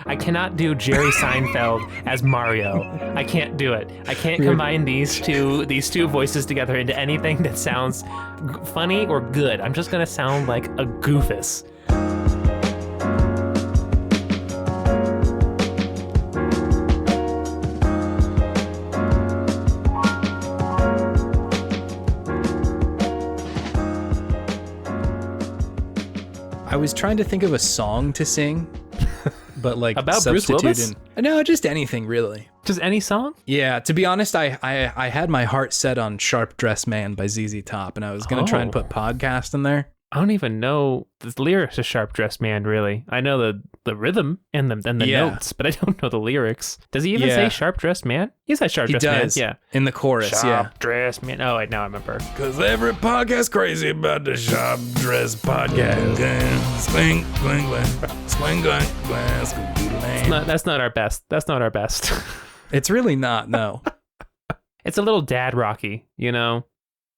I cannot do Jerry Seinfeld as Mario. I can't do it. I can't combine these two voices together into anything that sounds funny or good. I'm just gonna sound like a goofus. I was trying to think of a song to sing, but like about Bruce Willis? No, just anything really. Just any song? Yeah, to be honest, I had my heart set on Sharp Dressed Man by ZZ Top, and I was gonna try and put podcast in there. I don't even know the lyrics of Sharp Dressed Man, really. I know the rhythm and the notes, but I don't know the lyrics. Does he even say Sharp Dressed Man? He says Sharp Dressed Man, yeah. In the chorus, Sharp Dressed Man. Oh, wait, now I remember. Because every podcast crazy about the Sharp Dressed Podcast. Swing, swing, swing, swing. That's not our best. That's not our best. It's really not, no. It's a little dad rocky, you know?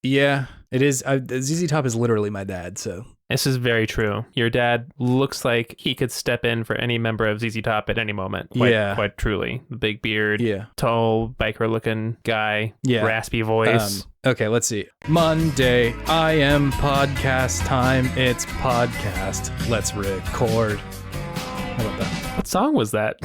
Yeah, it is. ZZ Top is literally my dad, so. This is very true. Your dad looks like he could step in for any member of ZZ Top at any moment. Quite truly. The big beard, tall, biker-looking guy, raspy voice. Okay, let's see. Monday, I am podcast time. It's podcast. Let's record. How about that? What song was that?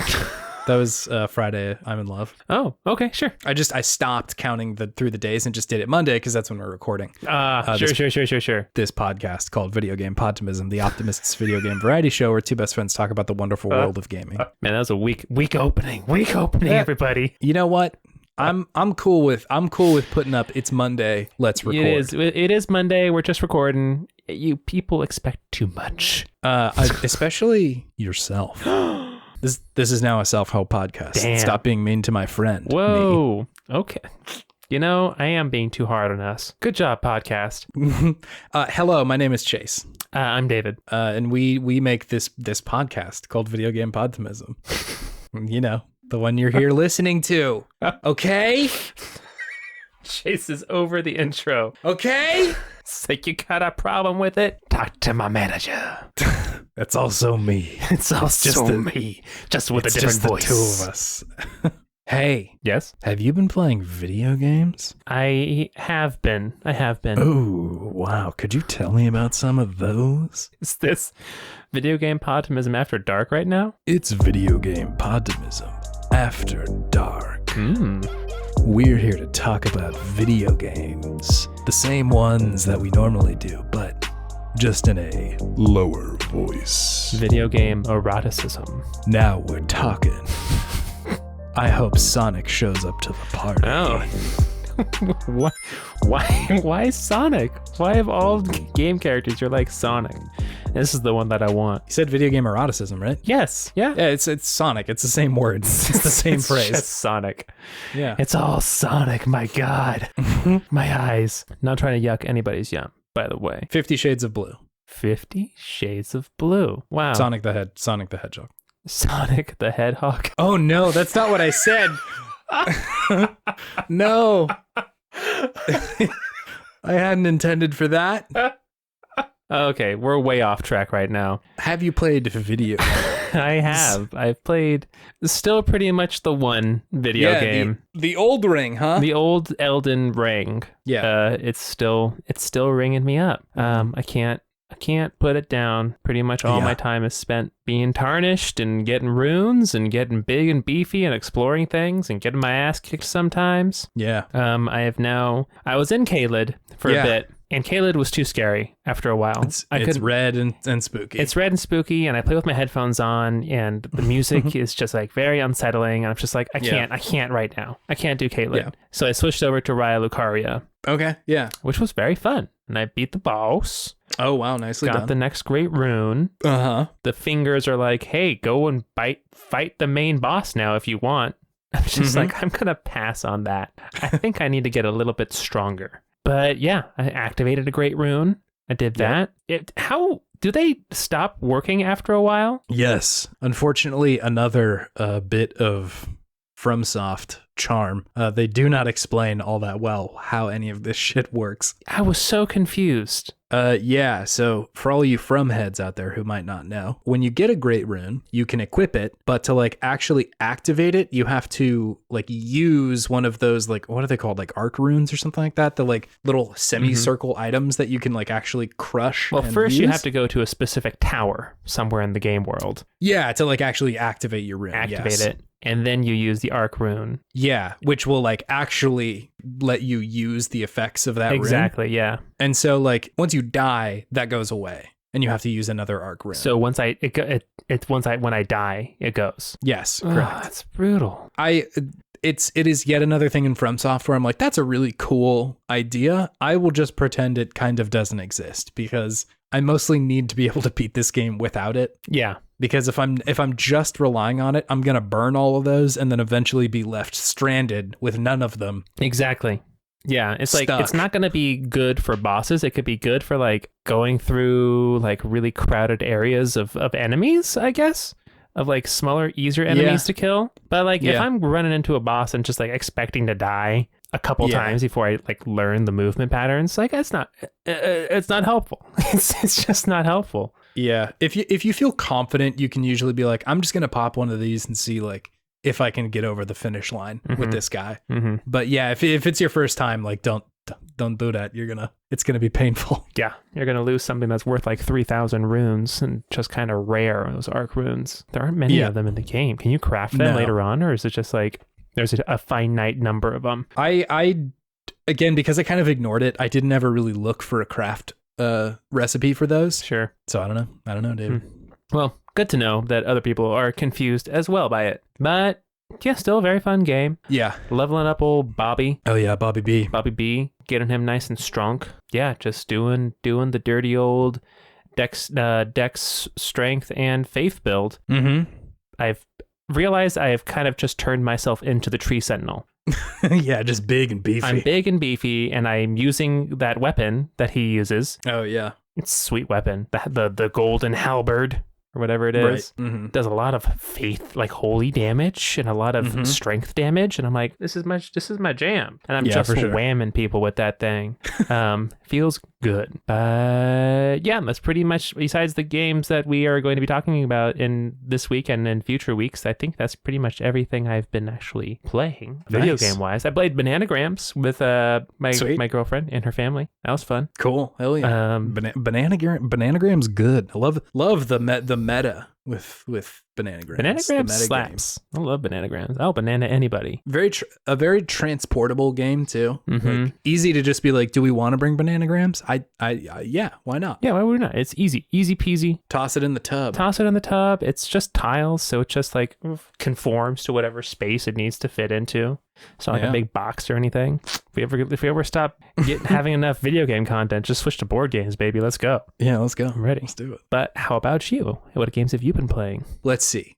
That was Friday, I'm in Love. Oh, okay, sure. I stopped counting through the days and just did it Monday because that's when we're recording. Sure. This podcast called Video Game Podtimism, the Optimists video game variety show where two best friends talk about the wonderful world of gaming. Man, that was a weak opening. Weak opening, everybody. You know what? I'm cool with putting up it's Monday, let's record. It is Monday, we're just recording. You people expect too much. Especially yourself. This is now a self-help podcast. Damn. Stop being mean to my friend. Whoa. Me. Okay. You know, I am being too hard on us. Good job, podcast. Hello, my name is Chase. I'm David. And we make this podcast called Video Game Podtimism. You know, the one you're here listening to. Okay? Chase is over the intro. Okay? It's like you got a problem with it? Talk to my manager. That's also me. It's also me. Just with a different voice. It's just the two of us. Hey. Yes? Have you been playing video games? I have been. Oh, wow. Could you tell me about some of those? Is this Video Game Podtimism After Dark right now? It's Video Game Podtimism After Dark. We're here to talk about video games. The same ones that we normally do, but just in a lower voice. Video game eroticism. Now we're talking. I hope Sonic shows up to the party. Oh. Why Sonic? Why of all game characters you're like Sonic? This is the one that I want. You said video game eroticism, right? Yes. Yeah. Yeah, it's Sonic. It's the same word. It's the same phrase. It's Sonic. Yeah. It's all Sonic. My God. My eyes. Not trying to yuck anybody's yum, by the way. 50 Shades of Blue. 50 Shades of Blue. Wow. Sonic the Hedgehog. Sonic the Hedgehog. Oh no, that's not what I said. No. I hadn't intended for that. Okay, we're way off track right now. Have you played video games? I have. I've played still pretty much the one video game. The old ring, huh? The old Elden Ring. Yeah. It's still ringing me up. I can't put it down. Pretty much all my time is spent being tarnished and getting runes and getting big and beefy and exploring things and getting my ass kicked sometimes. Yeah. I was in Caelid for a bit. And Caelid was too scary after a while. It's red and spooky. It's red and spooky, and I play with my headphones on, and the music is just like very unsettling. And I'm just like, I can't right now. I can't do Caelid. Yeah. So I switched over to Raya Lucaria. Okay, yeah. Which was very fun. And I beat the boss. Oh, wow, nicely done. Got the next great rune. Uh-huh. The fingers are like, hey, go and fight the main boss now if you want. I'm just like, I'm going to pass on that. I think I need to get a little bit stronger. But yeah, I activated a great rune. I did that. How do they stop working after a while? Yes. Unfortunately, another bit of FromSoft charm. They do not explain all that well how any of this shit works. I was so confused. Yeah, so for all you from heads out there who might not know, when you get a great rune, you can equip it, but to like actually activate it, you have to like use one of those, like, what are they called? Like arc runes or something like that? The like little semicircle items that you can like actually crush. Well, first you have to go to a specific tower somewhere in the game world. Yeah, to like actually activate your rune. Activate it. And then you use the arc rune. Yeah, which will like actually let you use the effects of that rune. Exactly, yeah. And so like once you die, that goes away, and you have to use another arc rune. So when I die, it goes. Yes, correct. Oh, that's brutal. It is yet another thing in From Software. I'm like, that's a really cool idea. I will just pretend it kind of doesn't exist because I mostly need to be able to beat this game without it. Yeah. Because if I'm just relying on it, I'm gonna burn all of those and then eventually be left stranded with none of them. Exactly. Yeah, it's Stuck. like it's not going to be good for bosses. It could be good for like going through like really crowded areas of enemies, I guess, of like smaller, easier enemies to kill. But like if I'm running into a boss and just like expecting to die a couple times before I like learn the movement patterns, like it's not helpful. It's just not helpful. Yeah, if you feel confident, you can usually be like, I'm just gonna pop one of these and see like if I can get over the finish line with this guy. Mm-hmm. But yeah, if it's your first time, like don't do that. It's gonna be painful. Yeah, you're gonna lose something that's worth like 3,000 runes and just kind of rare, those arc runes. There aren't many of them in the game. Can you craft them later on, or is it just like there's a finite number of them? I again, because I kind of ignored it, I didn't ever really look for a craft recipe for those. Sure. So I don't know, David. Well, good to know that other people are confused as well by it. But yeah, still a very fun game. Yeah. Leveling up old Bobby. Oh yeah, Bobby B. Bobby B. Getting him nice and strong. Yeah, just doing the dirty old dex strength and faith build. Mm-hmm. I've realized I have kind of just turned myself into the tree sentinel. Yeah, just big and beefy. I'm big and beefy, and I'm using that weapon that he uses. Oh yeah, it's a sweet weapon. The golden halberd or whatever it is. Right. Mm-hmm. Does a lot of faith, like holy damage, and a lot of strength damage. And I'm like, this is my jam. And I'm just whamming people with that thing. Feels good. Yeah, that's pretty much, besides the games that we are going to be talking about in this week and in future weeks, I think that's pretty much everything I've been actually playing video game wise. I played Bananagrams with my girlfriend and her family. That was fun. Cool. Hell yeah. Bananagrams good. I love the meta with Bananagrams. Bananagrams slaps. I love Bananagrams. I'll banana anybody. A very transportable game too. Mm-hmm. Like, easy to just be like, do we want to bring Bananagrams? Yeah, why not? Yeah, why would we not? It's easy peasy. Toss it in the tub. It's just tiles, so it just like conforms to whatever space it needs to fit into. It's not like a big box or anything. If we ever stop having enough video game content, just switch to board games, baby. Let's go. Yeah, let's go. I'm ready. Let's do it. But how about you? What games have you been playing? Let's see.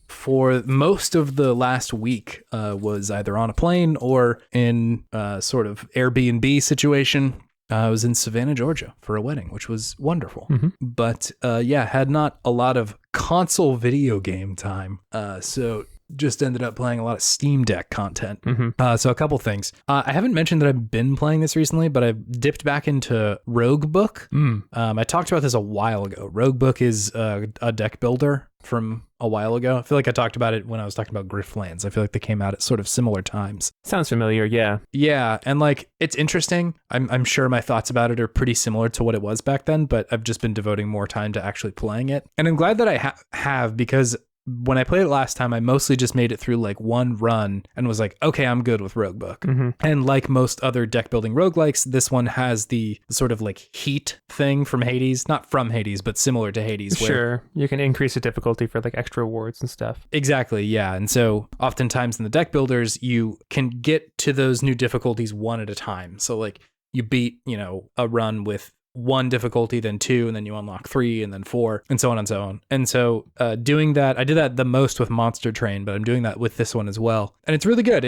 For most of the last week, was either on a plane or in a sort of Airbnb situation. I was in Savannah, Georgia for a wedding, which was wonderful. Mm-hmm. But had not a lot of console video game time. So just ended up playing a lot of Steam Deck content. Mm-hmm. So a couple things. I haven't mentioned that I've been playing this recently, but I've dipped back into Roguebook. I talked about this a while ago. Roguebook is a deck builder from a while ago. I feel like I talked about it when I was talking about Griftlands. I feel like they came out at sort of similar times. Sounds familiar, yeah. Yeah, and like it's interesting. I'm sure my thoughts about it are pretty similar to what it was back then, but I've just been devoting more time to actually playing it. And I'm glad that I have because when I played it last time, I mostly just made it through like one run and was like, okay, I'm good with Roguebook. Mm-hmm. And like most other deck building roguelikes, this one has the sort of like heat thing from Hades, not from Hades, but similar to Hades. Sure. You can increase the difficulty for like extra rewards and stuff. Exactly. Yeah. And so oftentimes in the deck builders, you can get to those new difficulties one at a time. So like you beat, a run with 1 difficulty, then 2, and then you unlock 3, and then 4, and so on and so on. And so doing that, I did that the most with Monster Train, but I'm doing that with this one as well. And it's really good.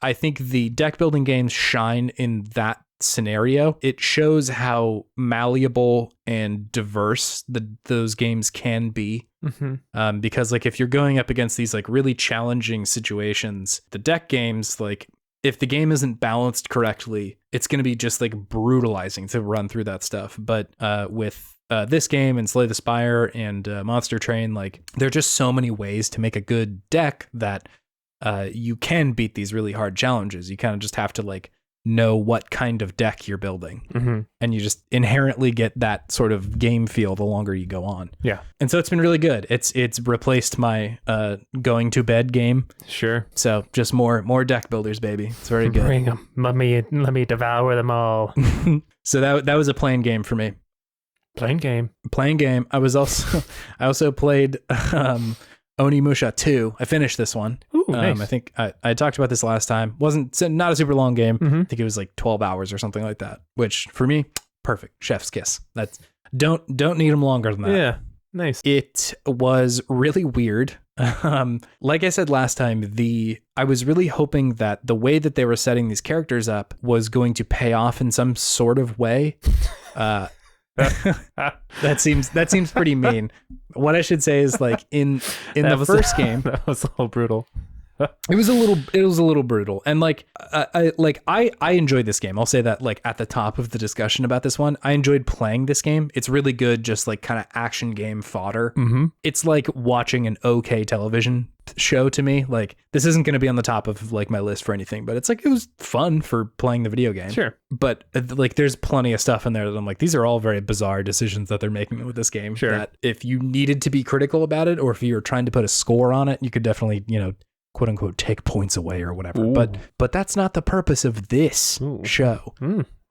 I think the deck building games shine in that scenario, it shows how malleable and diverse those games can be. Because like if you're going up against these like really challenging situations, the deck games, like if the game isn't balanced correctly, it's going to be just like brutalizing to run through that stuff. But with this game and Slay the Spire and Monster Train, like there are just so many ways to make a good deck that you can beat these really hard challenges. You kind of just have to like know what kind of deck you're building, and you just inherently get that sort of game feel the longer you go on. Yeah. And so it's been really good. It's replaced my going to bed game. Sure. So just more deck builders, baby. It's very good. Bring them. Let me devour them all. So that was a playing game for me. Playing game. I also played Onimusha 2. I finished this one. Ooh, nice. I think I talked about this last time. Not a super long game. I think it was like 12 hours or something like that, which for me, perfect. Chef's kiss. That's don't need them longer than that. Yeah. Nice. It was really weird. Like I said last time, I was really hoping that the way that they were setting these characters up was going to pay off in some sort of way. That seems pretty mean. What I should say is like in the first game, that was a little brutal. It was a little brutal, and like I enjoyed this game. I'll say that like at the top of the discussion about this one, I enjoyed playing this game. It's really good, just like kind of action game fodder. It's like watching an okay television show to me. Like this isn't going to be on the top of like my list for anything, but it's like it was fun for playing the video game. Sure. But like there's plenty of stuff in there that I'm like, these are all very bizarre decisions that they're making with this game. Sure. That if you needed to be critical about it, or if you were trying to put a score on it, you could definitely, quote unquote, take points away or whatever. Ooh. But that's not the purpose of this show.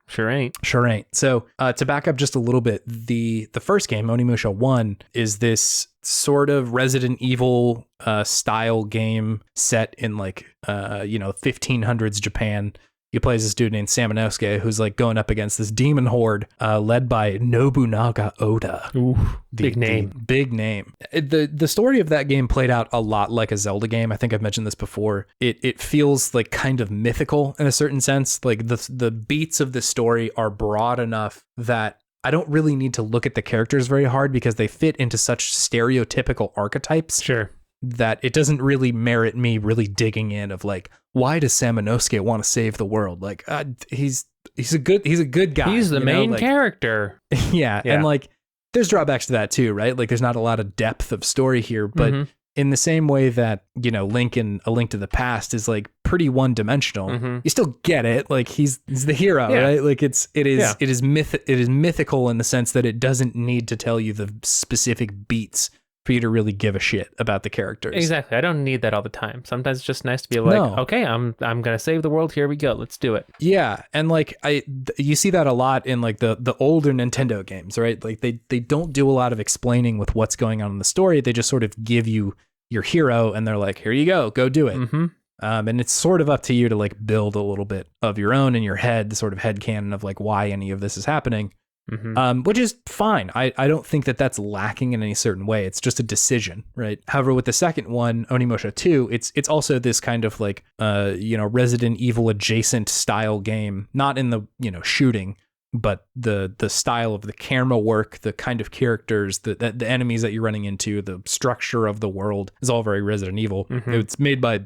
Sure ain't. So to back up just a little bit, the first game, Onimusha 1, is this sort of Resident Evil style game set in like 1500s Japan. You play as this dude named Samanosuke, who's like going up against this demon horde led by Nobunaga Oda. Ooh, big name. Big name. The story of that game played out a lot like a Zelda game. I think I've mentioned this before. It feels like kind of mythical in a certain sense. Like the beats of the story are broad enough that I don't really need to look at the characters very hard because they fit into such stereotypical archetypes. Sure. That it doesn't really merit me really digging in of like, why does Samanosuke want to save the world? Like he's a good guy. He's the main character. Yeah. And like there's drawbacks to that too, right? Like there's not a lot of depth of story here, but in the same way that, Link in A Link to the Past is like pretty one-dimensional, you still get it. Like he's the hero, right? Like it is mythical in the sense that it doesn't need to tell you the specific beats for you to really give a shit about the characters. Exactly. I don't need that all the time. Sometimes it's just nice to be like, okay, I'm gonna save the world. Here we go. Let's do it. Yeah, and like you see that a lot in like the older Nintendo games, right? Like they don't do a lot of explaining with what's going on in the story. They just sort of give you your hero, and they're like, here you go it. And it's sort of up to you to like build a little bit of your own in your head, the sort of headcanon of like why any of this is happening. Which is fine. I don't think that that's lacking in any certain way. It's just a decision, right? However, with the second one, Onimusha 2, it's also this kind of like Resident Evil adjacent style game, not in the shooting, but the style of the camera work, the kind of characters, the enemies that you're running into, the structure of the world is all very Resident Evil. It's made by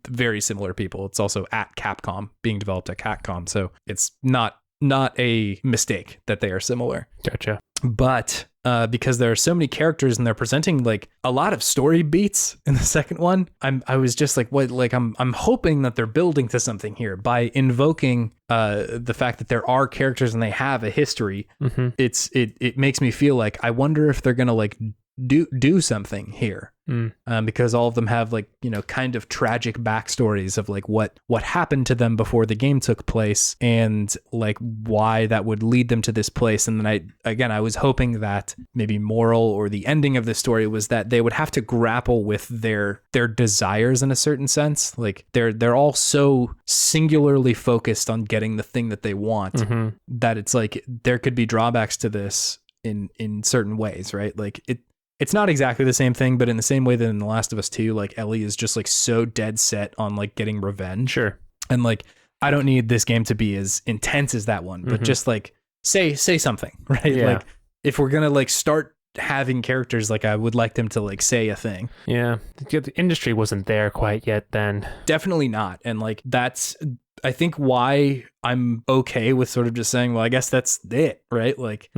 very similar people. It's also at Capcom, being developed at Capcom, so it's not a mistake that they are similar. Gotcha. But because there are so many characters and they're presenting like a lot of story beats in the second one, I was just like, what? Like I'm hoping that they're building to something here by invoking the fact that there are characters and they have a history. It makes me feel like I wonder if they're gonna like do something here. Because all of them have like kind of tragic backstories of like what happened to them before the game took place and like why that would lead them to this place. And then I was hoping that maybe moral or the ending of the story was that they would have to grapple with their desires in a certain sense. Like they're all so singularly focused on getting the thing that they want that it's like there could be drawbacks to this in certain ways, right? Like it's not exactly the same thing, but in the same way that in The Last of Us 2, like Ellie is just like so dead set on like getting revenge. Sure. And like I don't need this game to be as intense as that one, but just like say something, right? Yeah. Like if we're gonna like start having characters, like I would like them to like say a thing. Yeah, the industry wasn't there quite yet then. Definitely not. And like that's I think why I'm okay with sort of just saying, well, I guess that's it, right? Like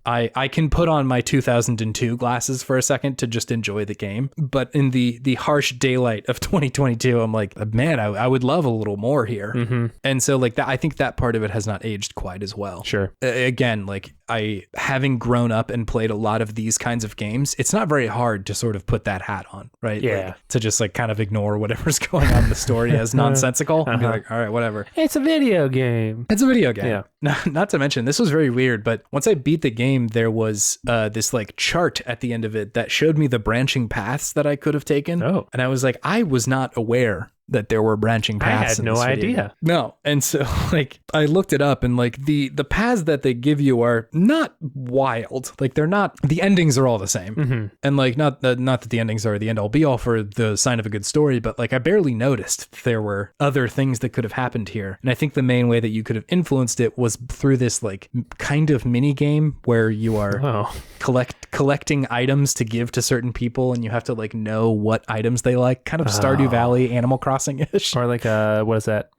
I can put on my 2002 glasses for a second to just enjoy the game. But in the harsh daylight of 2022, I'm like, man, I would love a little more here. And so like that, I think that part of it has not aged quite as well. Sure. Again, like having grown up and played a lot of these kinds of games, it's not very hard to sort of put that hat on, right? Yeah. Like, to just like kind of ignore whatever's going on in the story as nonsensical and be like, all right, whatever. It's a video game. It's a video game. Yeah. Not to mention, this was very weird, but once I beat the game, there was this like chart at the end of it that showed me the branching paths that I could have taken. Oh. And I was like, I was not aware that there were branching paths. I had in no this video idea. game. No. And so like I looked it up and like the paths that they give you are not wild. Like they're not, the endings are all the same. And like not that the endings are the end all be all for the sign of a good story, but like I barely noticed there were other things that could have happened here. And I think the main way that you could have influenced it was through this like kind of mini game where you are collecting items to give to certain people, and you have to like know what items they like, kind of Stardew Valley, Animal Crossing-ish. Or like what is that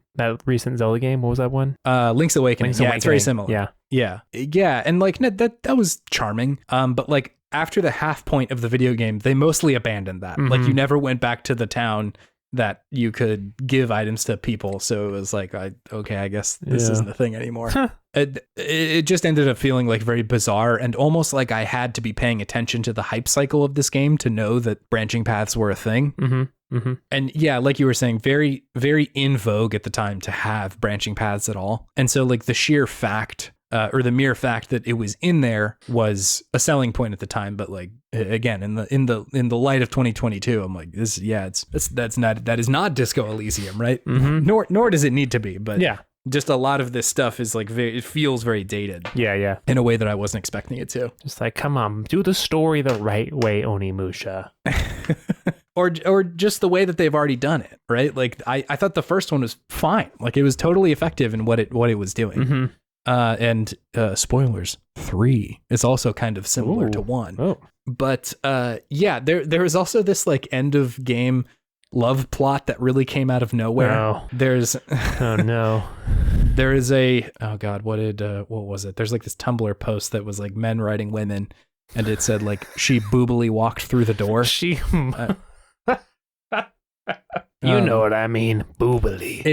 recent Zelda game? What was that one? Link's Awakening. Link's Yeah, Awakening. it's very similar. Yeah. Yeah. And like that was charming. But like after the half point of the video game, they mostly abandoned that. Like you never went back to the town that you could give items to people. So it was like, I guess this isn't a thing anymore. It just ended up feeling like very bizarre and almost like I had to be paying attention to the hype cycle of this game to know that branching paths were a thing. And yeah, like you were saying, very, very in vogue at the time to have branching paths at all. And so like the sheer fact or the mere fact that it was in there was a selling point at the time. But like, again, in the light of 2022, I'm like, that is not Disco Elysium, right? Nor does it need to be, but yeah. Just a lot of this stuff is like it feels very dated. Yeah. In a way that I wasn't expecting it to. Just like, come on, do the story the right way, Onimusha. Or just the way that they've already done it, right? Like I thought the first one was fine. Like it was totally effective in what it was doing. And spoilers, 3 is also kind of similar to 1. Oh. But yeah, there was also this like end of game love plot that really came out of nowhere. No. There's oh no. There is what was it? There's like this Tumblr post that was like men writing women, and it said like she boobily walked through the door. You know what I mean, boobily.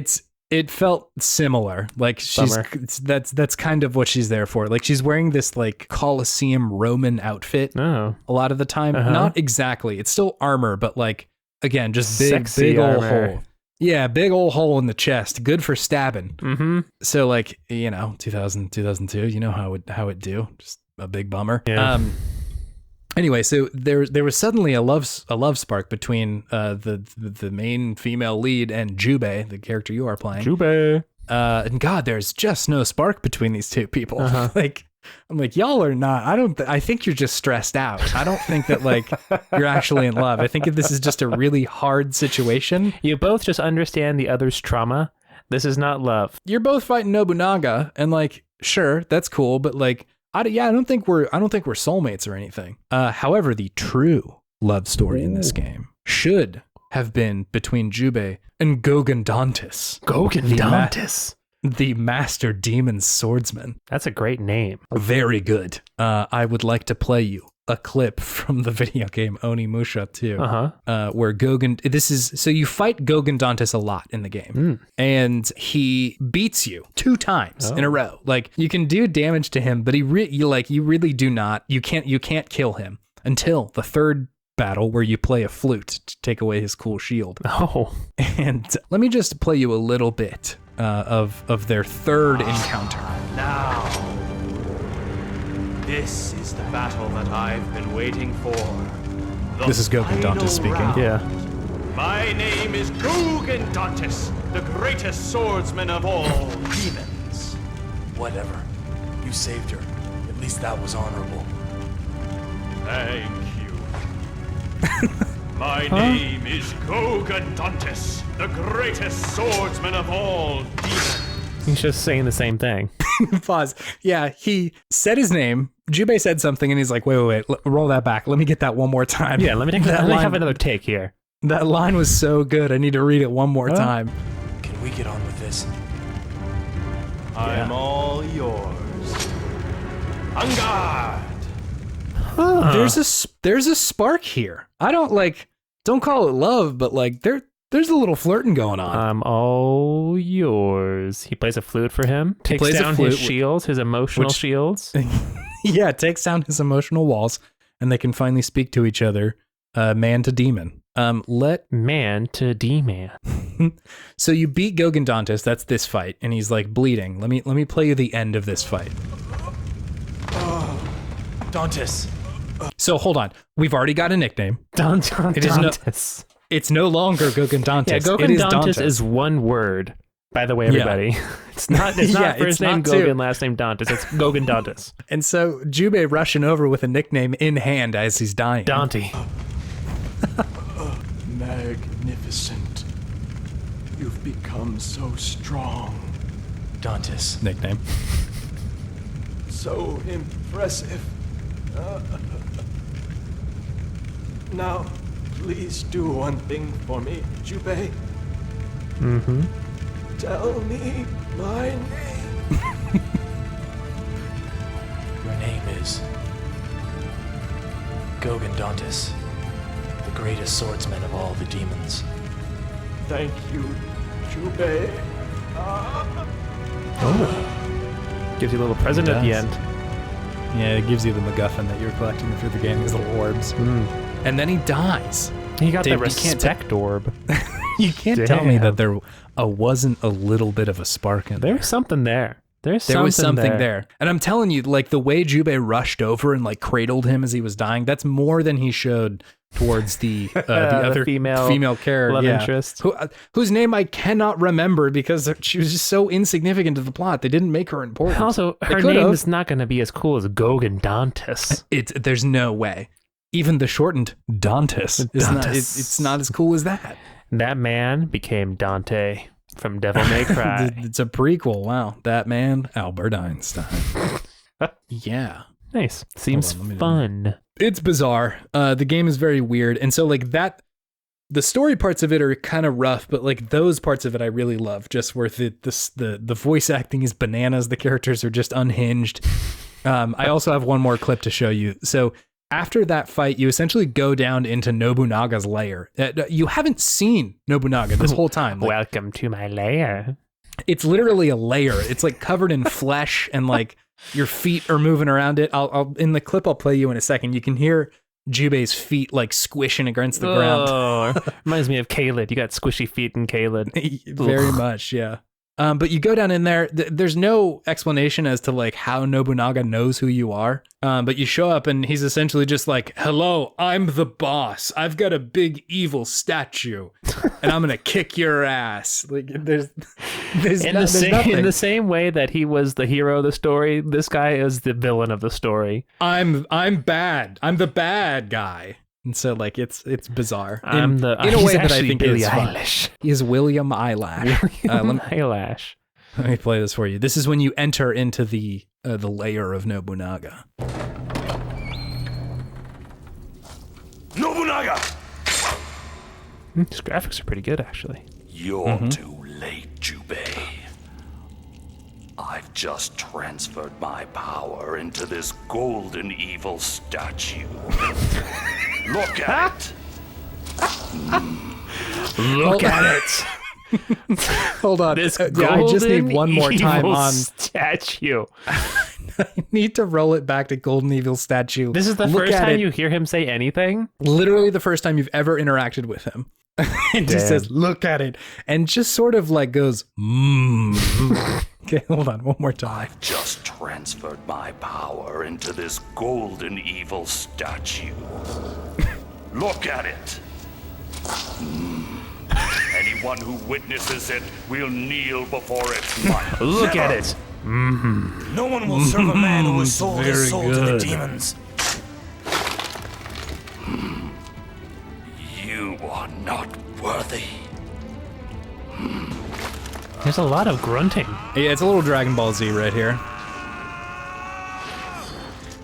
It felt similar. Like that's kind of what she's there for. Like she's wearing this like Colosseum Roman outfit a lot of the time. Not exactly. It's still armor, but like again, just big old hole. Yeah, big old hole in the chest. Good for stabbing. So like, 2002, you know how it do. Just a big bummer. Yeah. Anyway, so there was suddenly a love spark between the main female lead and Jubei, the character you are playing. Jubei. And God, there's just no spark between these two people. Like, I'm like, y'all are not. I think you're just stressed out. I don't think that like you're actually in love. I think this is just a really hard situation. You both just understand the other's trauma. This is not love. You're both fighting Nobunaga, and like, sure, that's cool, but like, I don't think we're soulmates or anything. However, the true love story in this game should have been between Jubei and Gogondantis. The master demon swordsman. That's a great name. Very good. I would like to play you a clip from the video game Onimusha 2, where so you fight Gogondantis a lot in the game, and he beats you 2 times in a row. Like you can do damage to him, but you really do not. You can't kill him until the 3rd battle where you play a flute to take away his cool shield. And let me just play you a little bit of their 3rd encounter. Now, this is the battle that I've been waiting for. This is Gogondantis speaking. Round. Yeah. My name is Gogondantis, the greatest swordsman of all Demons. Whatever. You saved her. At least that was honorable. Thank you. My name is Gogondantis, the greatest swordsman of all demons. He's just saying the same thing. Pause. Yeah, he said his name. Jubei said something, and he's like, wait, roll that back. Let me get that one more time. Yeah, let me have another take here. That line was so good. I need to read it one more time. Can we get on with this? I'm all yours. On guard! There's a spark here. I don't call it love, but like there's a little flirting going on. I'm all yours. He plays a flute for him. Takes down his shields, his emotional shields. Yeah, takes down his emotional walls, and they can finally speak to each other, man to demon. Let man to demon. So you beat Gogen Dantes. That's this fight, and he's like bleeding. Let me play you the end of this fight. Dantes. So hold on, we've already got a nickname. Dantes. It's no longer Gogen Dantes. Yeah, Gogen Dantes is one word. By the way, everybody, it's not first name Gogen, last name Dantes. It's Gogen Dantes. And so Jubei rushing over with a nickname in hand as he's dying. Dante. Magnificent. You've become so strong. Dantes. Nickname. So impressive. Now, please do one thing for me, Jubei. Mm-hmm. Tell me my name. Your name is Gogen Dantes, the greatest swordsman of all the demons. Thank you, Jubei. Gives you a little present at the end. Yeah, it gives you the MacGuffin that you're collecting through the game, these little orbs. And then he dies. He got Dave, the respect orb. You can't tell me that there wasn't a little bit of a spark in there. There was something there. There was something there. And I'm telling you, like the way Jubei rushed over and like cradled him as he was dying, that's more than he showed towards the other female character, love interest, whose name I cannot remember because she was just so insignificant to the plot. They didn't make her important. Also, her name is not going to be as cool as Gogen Dantes. There's no way. Even the shortened Dantes is not. It's not as cool as that. That man became Dante from Devil May Cry. It's a prequel. Wow, that man, Albert Einstein. Yeah. Nice. Seems fun. It's bizarre. The game is very weird. And so like that, the story parts of it are kind of rough, but like those parts of it I really love. Just where the voice acting is bananas. The characters are just unhinged. I also have one more clip to show you. So after that fight, you essentially go down into Nobunaga's lair. You haven't seen Nobunaga this whole time. Like, welcome to my lair. It's literally a lair. It's like covered in flesh and like your feet are moving around it. I'll in the clip I'll play you in a second. You can hear Jubei's feet like squishing against the ground. Oh, reminds me of Caelid. You got squishy feet in Caelid. Very much, yeah. But you go down in there. There's no explanation as to like how Nobunaga knows who you are. But you show up and he's essentially just like, "Hello, I'm the boss. I've got a big evil statue, and I'm gonna kick your ass." Like there's in the same way that he was the hero of the story, this guy is the villain of the story. I'm bad. I'm the bad guy. And so, like, it's bizarre. In a way that I think Billie Eilish. He is William Eyelash. Eyelash. Let me play this for you. This is when you enter into the lair of Nobunaga. Nobunaga! His graphics are pretty good, actually. You're too late, Jubei. I've just transferred my power into this golden evil statue. Look at it. Look at it. Hold on. This I just need one more time on statue. I need to roll it back to Golden Evil statue. This is the first time you hear him say anything? Literally the first time you've ever interacted with him. And he says, "Look at it," and just sort of like goes, Okay, hold on, one more time. I've just transferred my power into this golden evil statue. Look at it. Anyone who witnesses it will kneel before its might. Look at it. No one will serve a man who has sold his soul to the demons. You are not worthy. There's a lot of grunting. Yeah, it's a little Dragon Ball Z right here.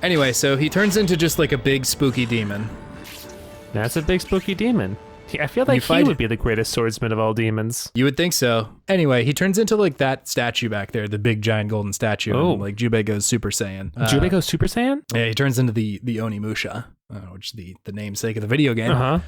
Anyway, so he turns into just like a big spooky demon. That's a big spooky demon. I feel like he would be the greatest swordsman of all demons. You would think so. Anyway, he turns into like that statue back there, the big giant golden statue. Oh. And, like Jubei goes Super Saiyan. Jubei goes Super Saiyan? Yeah, he turns into the Onimusha, which is the namesake of the video game. Uh-huh.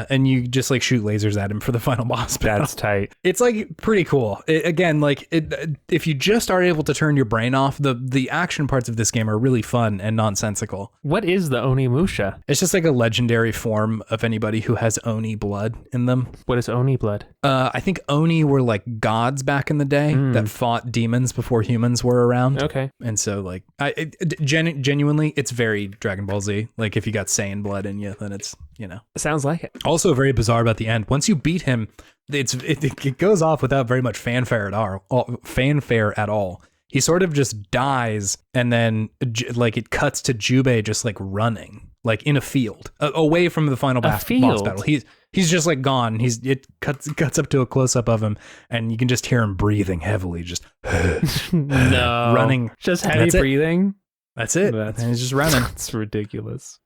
And you just like shoot lasers at him for the final boss battle. That's tight. It's like pretty cool. If you just are able to turn your brain off, the action parts of this game are really fun and nonsensical. What is the Onimusha? It's just like a legendary form of anybody who has Oni blood in them. What is Oni blood? I think Oni were like gods back in the day that fought demons before humans were around. Okay. And so like, genuinely, it's very Dragon Ball Z. Like if you got Saiyan blood in you, then it's, you know. Sounds like it. Also very bizarre about the end. Once you beat him, it goes off without very much fanfare at all. He sort of just dies, and then like it cuts to Jubei just like running, like in a field, away from the final boss battle. He's just like gone. It cuts up to a close up of him, and you can just hear him breathing heavily, just no running, just heavy breathing. That's it. And he's just running. It's ridiculous.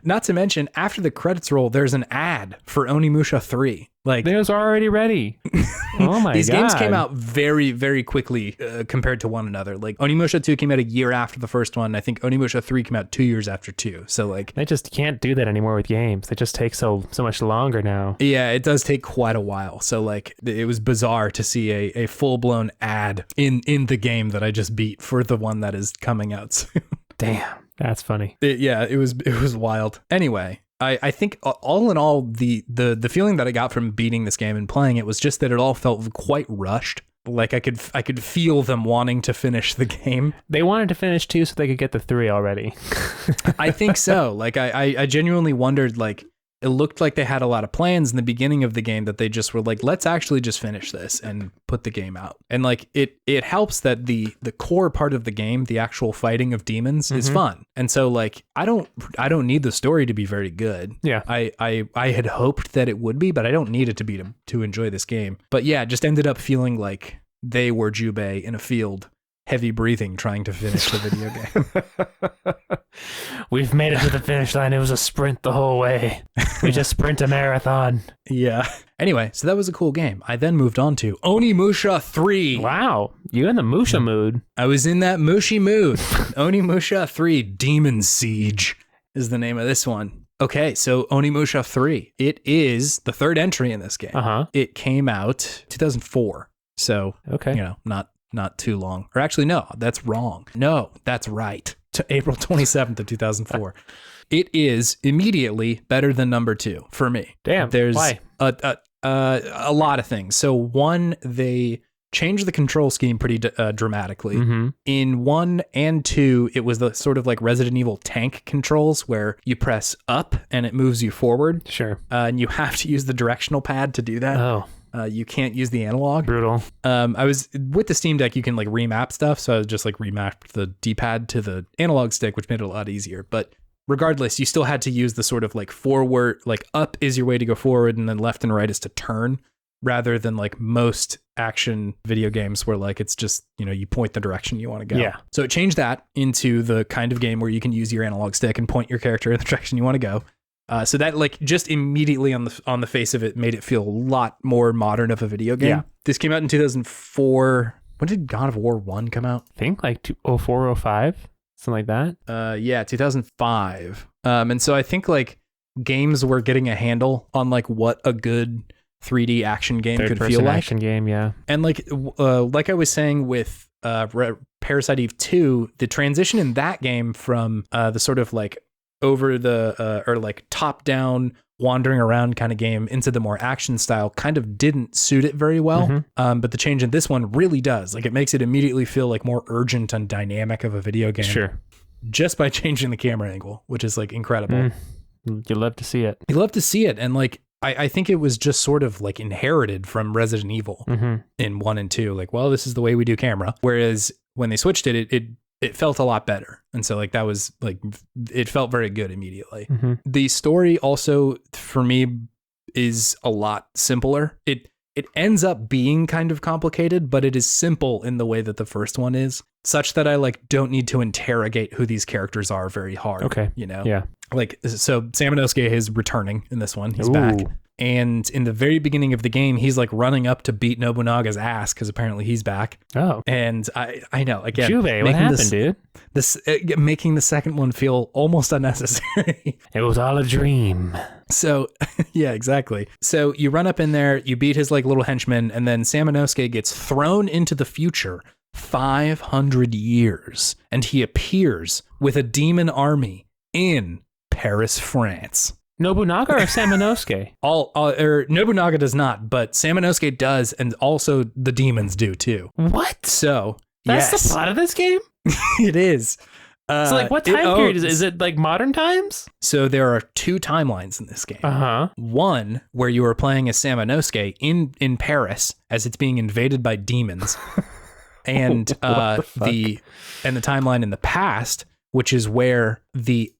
Not to mention, after the credits roll, there's an ad for Onimusha 3. Like, it was already ready. Oh my god. These games came out very, very quickly compared to one another. Like, Onimusha 2 came out a year after the first one. I think Onimusha 3 came out 2 years after 2. So, like... They just can't do that anymore with games. They just take so much longer now. Yeah, it does take quite a while. So, like, it was bizarre to see a full-blown ad in the game that I just beat for the one that is coming out soon. Damn. That's funny. It was wild. Anyway... I think all in all, the feeling that I got from beating this game and playing it was just that it all felt quite rushed. Like I could feel them wanting to finish the game. They wanted to finish 2 so they could get the 3 already. I think so. Like I genuinely wondered, like, it looked like they had a lot of plans in the beginning of the game that they just were like, let's actually just finish this and put the game out. And like it helps that the core part of the game, the actual fighting of demons, is fun. And so like I don't need the story to be very good. Yeah. I had hoped that it would be, but I don't need it to be to enjoy this game. But yeah, it just ended up feeling like they were Jubei in a field, heavy breathing, trying to finish the video game. We've made it to the finish line. It was a sprint the whole way. We just sprint a marathon. Yeah. Anyway, so that was a cool game. I then moved on to Onimusha 3. Wow. You in the Musha mood. I was in that mushy mood. Onimusha 3 Demon Siege is the name of this one. Okay, so Onimusha 3. It is the third entry in this game. Uh-huh. It came out 2004. So, okay. You know, not too long. Or actually, no, that's wrong. No, that's right. To April 27th of 2004. It is immediately better than number 2 for me. Damn. There's why? A lot of things. So one, they changed the control scheme pretty dramatically. Mm-hmm. In 1 and 2, it was the sort of like Resident Evil tank controls where you press up and it moves you forward. Sure. And you have to use the directional pad to do that. Oh. You can't use the analog. Brutal. I was with the Steam Deck, you can like remap stuff. So I just like remapped the D-pad to the analog stick, which made it a lot easier. But regardless, you still had to use the sort of like forward, like up is your way to go forward and then left and right is to turn, rather than like most action video games where like it's just, you know, you point the direction you want to go. Yeah. So it changed that into the kind of game where you can use your analog stick and point your character in the direction you want to go. So that like just immediately on the face of it made it feel a lot more modern of a video game. Yeah. This came out in 2004. When did God of War 1 come out? I think like 2004, 05, something like that. Yeah, 2005. And so I think like games were getting a handle on like what a good 3D action game could feel like. Action game, yeah. And like I was saying with Parasite Eve 2, the transition in that game from the sort of like over the or like top down wandering around kind of game into the more action style kind of didn't suit it very well. Mm-hmm. But the change in this one really does. Like it makes it immediately feel like more urgent and dynamic of a video game. Sure. Just by changing the camera angle, which is like incredible. You love to see it. You love to see it. And like, I think it was just sort of like inherited from Resident Evil in 1 and 2. Like, well, this is the way we do camera. Whereas when they switched it felt a lot better. And so like that was like, it felt very good immediately. The story also for me is a lot simpler. it ends up being kind of complicated, but it is simple in the way that the first one is, such that I like don't need to interrogate who these characters are very hard. Okay. You know? Yeah. Like, so Sam Inosuke is returning in this one. He's back. And in the very beginning of the game, he's like running up to beat Nobunaga's ass because apparently he's back. Oh. And I know, again, Juve, what happened, dude? Making the second one feel almost unnecessary. It was all a dream. So, yeah, exactly. So you run up in there, you beat his like little henchman, and then Sam Inosuke gets thrown into the future 500 years, and he appears with a demon army in Paris, France. Nobunaga or Samanosuke? Nobunaga does not, but Samanosuke does, and also the demons do too. What? So That's yes, the plot of this game? it is. So like what time period is it like modern times? So there are 2 timelines in this game. Uh-huh. One where you are playing as Samanosuke in Paris as it's being invaded by demons. And the timeline in the past, which is where the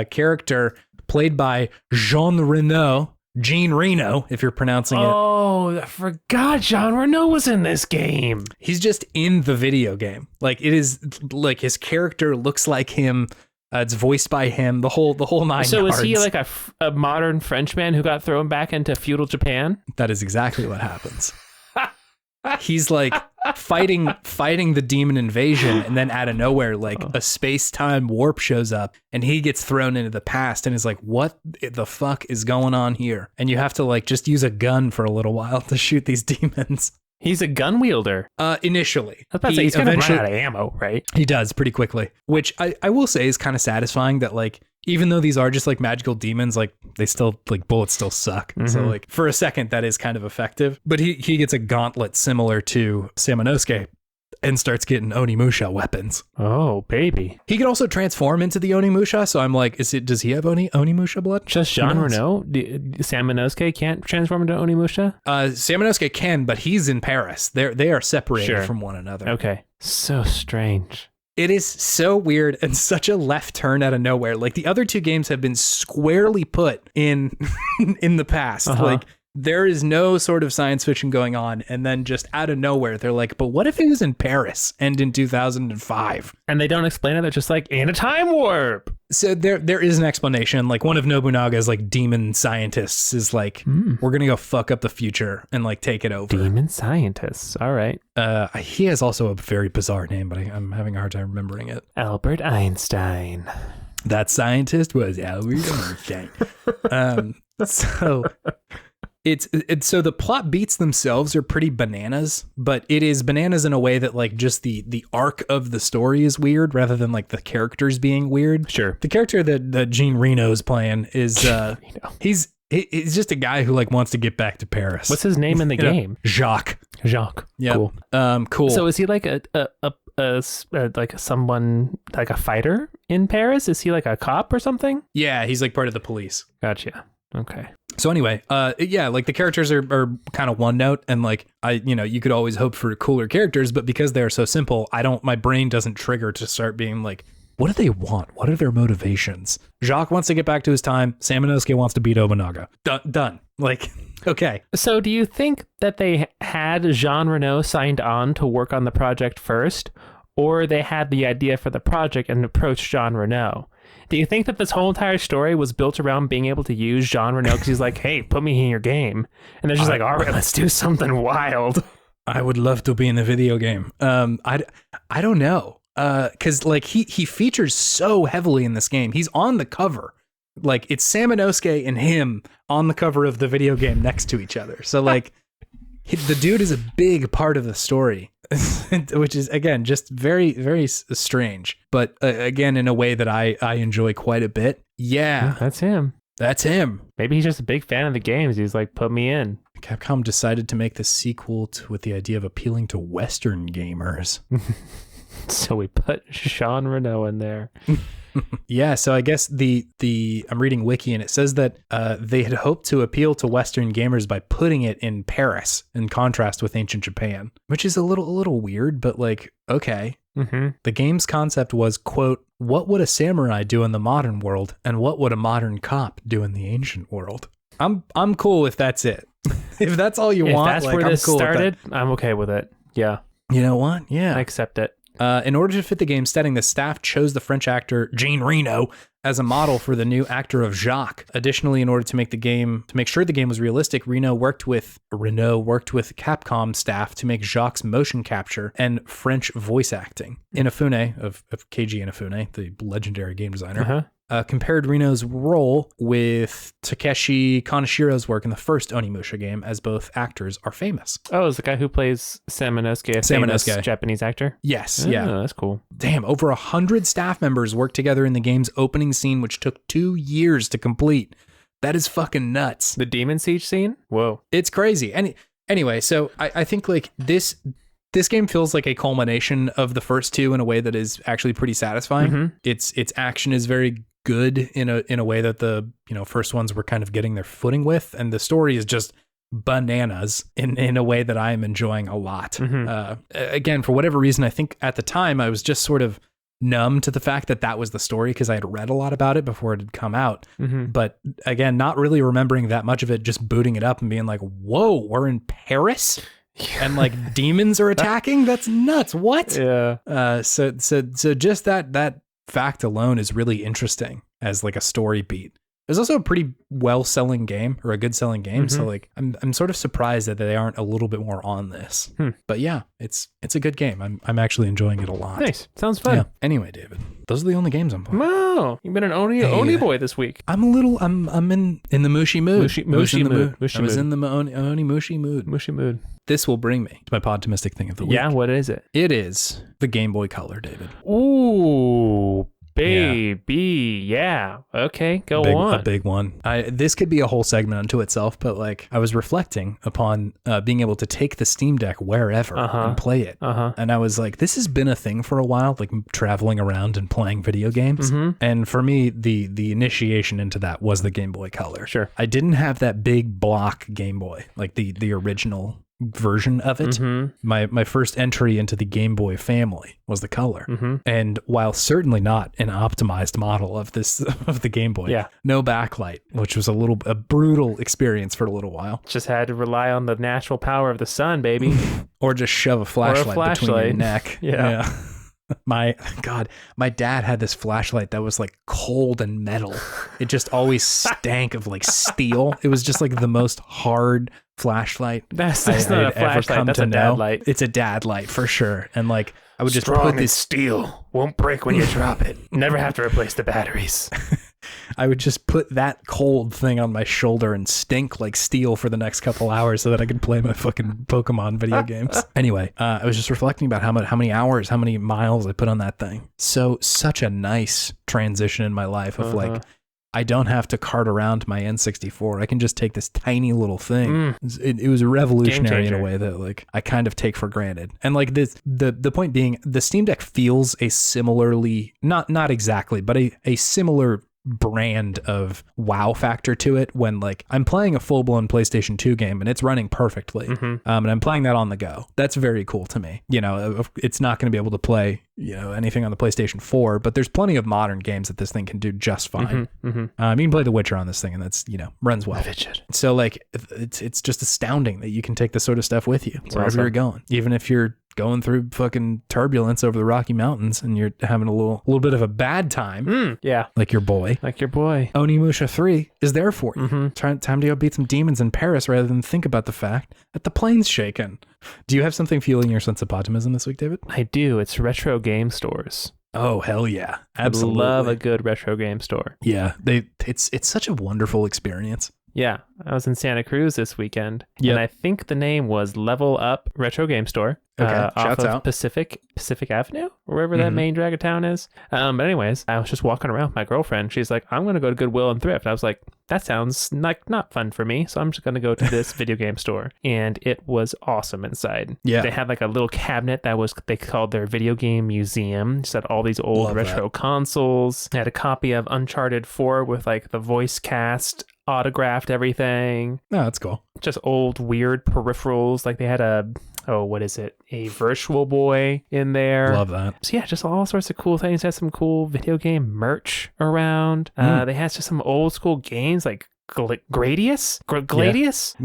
character played by Jean Reno, if you're pronouncing it. Oh, I forgot Jean Reno was in this game. He's just in the video game. Like it is like his character looks like him. It's voiced by him. The whole 9 So yards. is he like a modern Frenchman who got thrown back into feudal Japan? That is exactly what happens. He's like fighting the demon invasion, and then out of nowhere, like a space-time warp shows up, and he gets thrown into the past and is like, what the fuck is going on here? And you have to like just use a gun for a little while to shoot these demons. He's a gun wielder. Initially. I was about to say, he's gonna run out of ammo, right? He does pretty quickly, which I will say is kind of satisfying that like, even though these are just like magical demons, like they still like bullets still suck. Mm-hmm. So like for a second that is kind of effective, but he gets a gauntlet similar to Samanosuke and starts getting Onimusha weapons. Oh, baby. He can also transform into the Onimusha. So I'm like, does he have Onimusha blood? Just Jean Reno? Samanosuke can't transform into Onimusha? Samanosuke can, but he's in Paris. They are separated from one another. Okay. So strange. It is so weird and such a left turn out of nowhere. Like the other 2 games have been squarely put in the past. Uh-huh. Like there is no sort of science fiction going on, and then just out of nowhere they're like, but what if he was in Paris and in 2005? And they don't explain it. They're just like, in a time warp. So there is an explanation. Like one of Nobunaga's like demon scientists is like, we're gonna go fuck up the future and like take it over. Demon scientists. All right. He has also a very bizarre name, but I'm having a hard time remembering it. Albert Einstein. That scientist was Albert Einstein. So so the plot beats themselves are pretty bananas, but it is bananas in a way that like just the arc of the story is weird rather than like the characters being weird. Sure. The character that Jean Reno is playing is he's just a guy who like wants to get back to Paris. What's his name in the game? Jacques. Yeah. Cool. Cool. So is he like like someone like a fighter in Paris? Is he like a cop or something? Yeah, he's like part of the police. Gotcha. Okay. So anyway, yeah, like the characters are kind of one note, and like you could always hope for cooler characters, but because they're so simple, my brain doesn't trigger to start being like, what do they want? What are their motivations? Jacques wants to get back to his time. Samanosuke wants to beat Nobunaga. Done. Like, okay. So do you think that they had Jean Reno signed on to work on the project first, or they had the idea for the project and approached Jean Reno? Do you think that this whole entire story was built around being able to use Jean Reno because he's like, hey, put me in your game? And they're just like, all right, let's do something wild. I would love to be in a video game. I don't know. Because like he features so heavily in this game. He's on the cover. Like it's Samanosuke and him on the cover of the video game next to each other. So like the dude is a big part of the story. Which is, again, just very, very strange. But again, in a way that I enjoy quite a bit. Yeah. That's him. That's him. Maybe he's just a big fan of the games. He's like, put me in. Capcom decided to make the sequel with the idea of appealing to Western gamers. So we put Jean Reno in there. Yeah, so I guess I'm reading Wiki and it says that they had hoped to appeal to Western gamers by putting it in Paris in contrast with ancient Japan, which is a little weird, but like, okay. Mm-hmm. The game's concept was, quote, what would a samurai do in the modern world and what would a modern cop do in the ancient world? I'm cool if that's it. if that's all you If want, that's like, where I'm this cool with that. started, I'm okay with it. Yeah, You know what? Yeah. I accept it. In order to fit the game's setting, the staff chose the French actor Jean Reno as a model for the new actor of Jacques. Additionally, in order to make sure the game was realistic, Reno worked with Capcom staff to make Jacques' motion capture and French voice acting. Inafune of Keiji Inafune, the legendary game designer, compared Reno's role with Takeshi Kanashiro's work in the first Onimusha game, as both actors are famous. Oh, is the guy who plays Sam Inosuke a famous Japanese actor? Yes, Oh, yeah. That's cool. Damn, over 100 staff members worked together in the game's opening scene, which took 2 years to complete. That is fucking nuts. The Demon Siege scene? Whoa. It's crazy. Anyway, so I think like this game feels like a culmination of the first two in a way that is actually pretty satisfying. Mm-hmm. Its action is very good in a way that the first ones were kind of getting their footing with, and the story is just bananas in a way that I am enjoying a lot. Again, for whatever reason, I think at the time I was just sort of numb to the fact that was the story because I had read a lot about it before it had come out. But again, not really remembering that much of it, just booting it up and being like, whoa, we're in Paris? And like demons are attacking? That's nuts. What? Yeah. So just that fact alone is really interesting as like a story beat. It's also a pretty well-selling game, or a good selling game. So like I'm sort of surprised that they aren't a little bit more on this. But yeah, it's a good game. I'm actually enjoying it a lot. Nice. Sounds fun. Yeah. Anyway, David, those are the only games I'm playing. Wow. You've been an Oni boy this week. I'm in the Mushi mood. Mushy mood. I was in the Onimushi mood. Mushy mood. This will bring me to my Podtimistic thing of the week. Yeah, what is it? It is the Game Boy Color, David. Ooh, baby. Yeah. Okay, go on. A big one. This could be a whole segment unto itself, but like I was reflecting upon being able to take the Steam Deck wherever and play it. And I was like, this has been a thing for a while, like traveling around and playing video games. And for me, the initiation into that was the Game Boy Color. Sure. I didn't have that big block Game Boy, like the original version of it. My first entry into the Game Boy family was the Color. And while certainly not an optimized model of the Game Boy, no backlight, which was a brutal experience for a little while. Just had to rely on the natural power of the sun, baby. Or just shove a flashlight between your neck. Yeah. My dad had this flashlight that was like cold and metal. It just always stank of like steel. It was just like the most hard flashlight. That's not a flashlight. That's a dad light. It's a dad light for sure. And like I would just Strong put this steel won't break when you drop it. Never have to replace the batteries. I would just put that cold thing on my shoulder and stink like steel for the next couple hours so that I could play my fucking Pokemon video games. Anyway, I was just reflecting about how many hours, how many miles I put on that thing. So such a nice transition in my life of like, I don't have to cart around my N64. I can just take this tiny little thing. It was revolutionary in a way that like I kind of take for granted. And like this, the point being, the Steam Deck feels a similarly, not exactly, but a similar brand of wow factor to it when like I'm playing a full-blown PlayStation 2 game and it's running perfectly. And I'm playing that on the go. That's very cool to me. It's not going to be able to play anything on the PlayStation 4, but there's plenty of modern games that this thing can do just fine. You can play The Witcher on this thing and that's runs well. So like it's just astounding that you can take this sort of stuff with you wherever you're going, even if you're going through fucking turbulence over the Rocky Mountains and you're having a little bit of a bad time. Like your boy. Onimusha 3 is there for you. Time to go beat some demons in Paris rather than think about the fact that the plane's shaking. Do you have something fueling your sense of optimism this week, David? I do. It's retro game stores. Oh, hell yeah. Absolutely. I love a good retro game store. Yeah. It's such a wonderful experience. Yeah, I was in Santa Cruz this weekend, and I think the name was Level Up Retro Game Store. Shouts off of out. Pacific Avenue, or wherever that main drag of town is. But anyways, I was just walking around with my girlfriend. She's like, I'm going to go to Goodwill and Thrift. I was like, that sounds like not fun for me. So I'm just going to go to this video game store. And it was awesome inside. Yeah. They had like a little cabinet they called their video game museum. Just had all these old retro consoles. They had a copy of Uncharted 4 with like the voice cast autographed everything. Oh, that's cool. Just old weird peripherals. Like they had a Virtual Boy in there. Love that. So yeah, just all sorts of cool things. They had some cool video game merch around. They had just some old school games like Gradius? Gladius?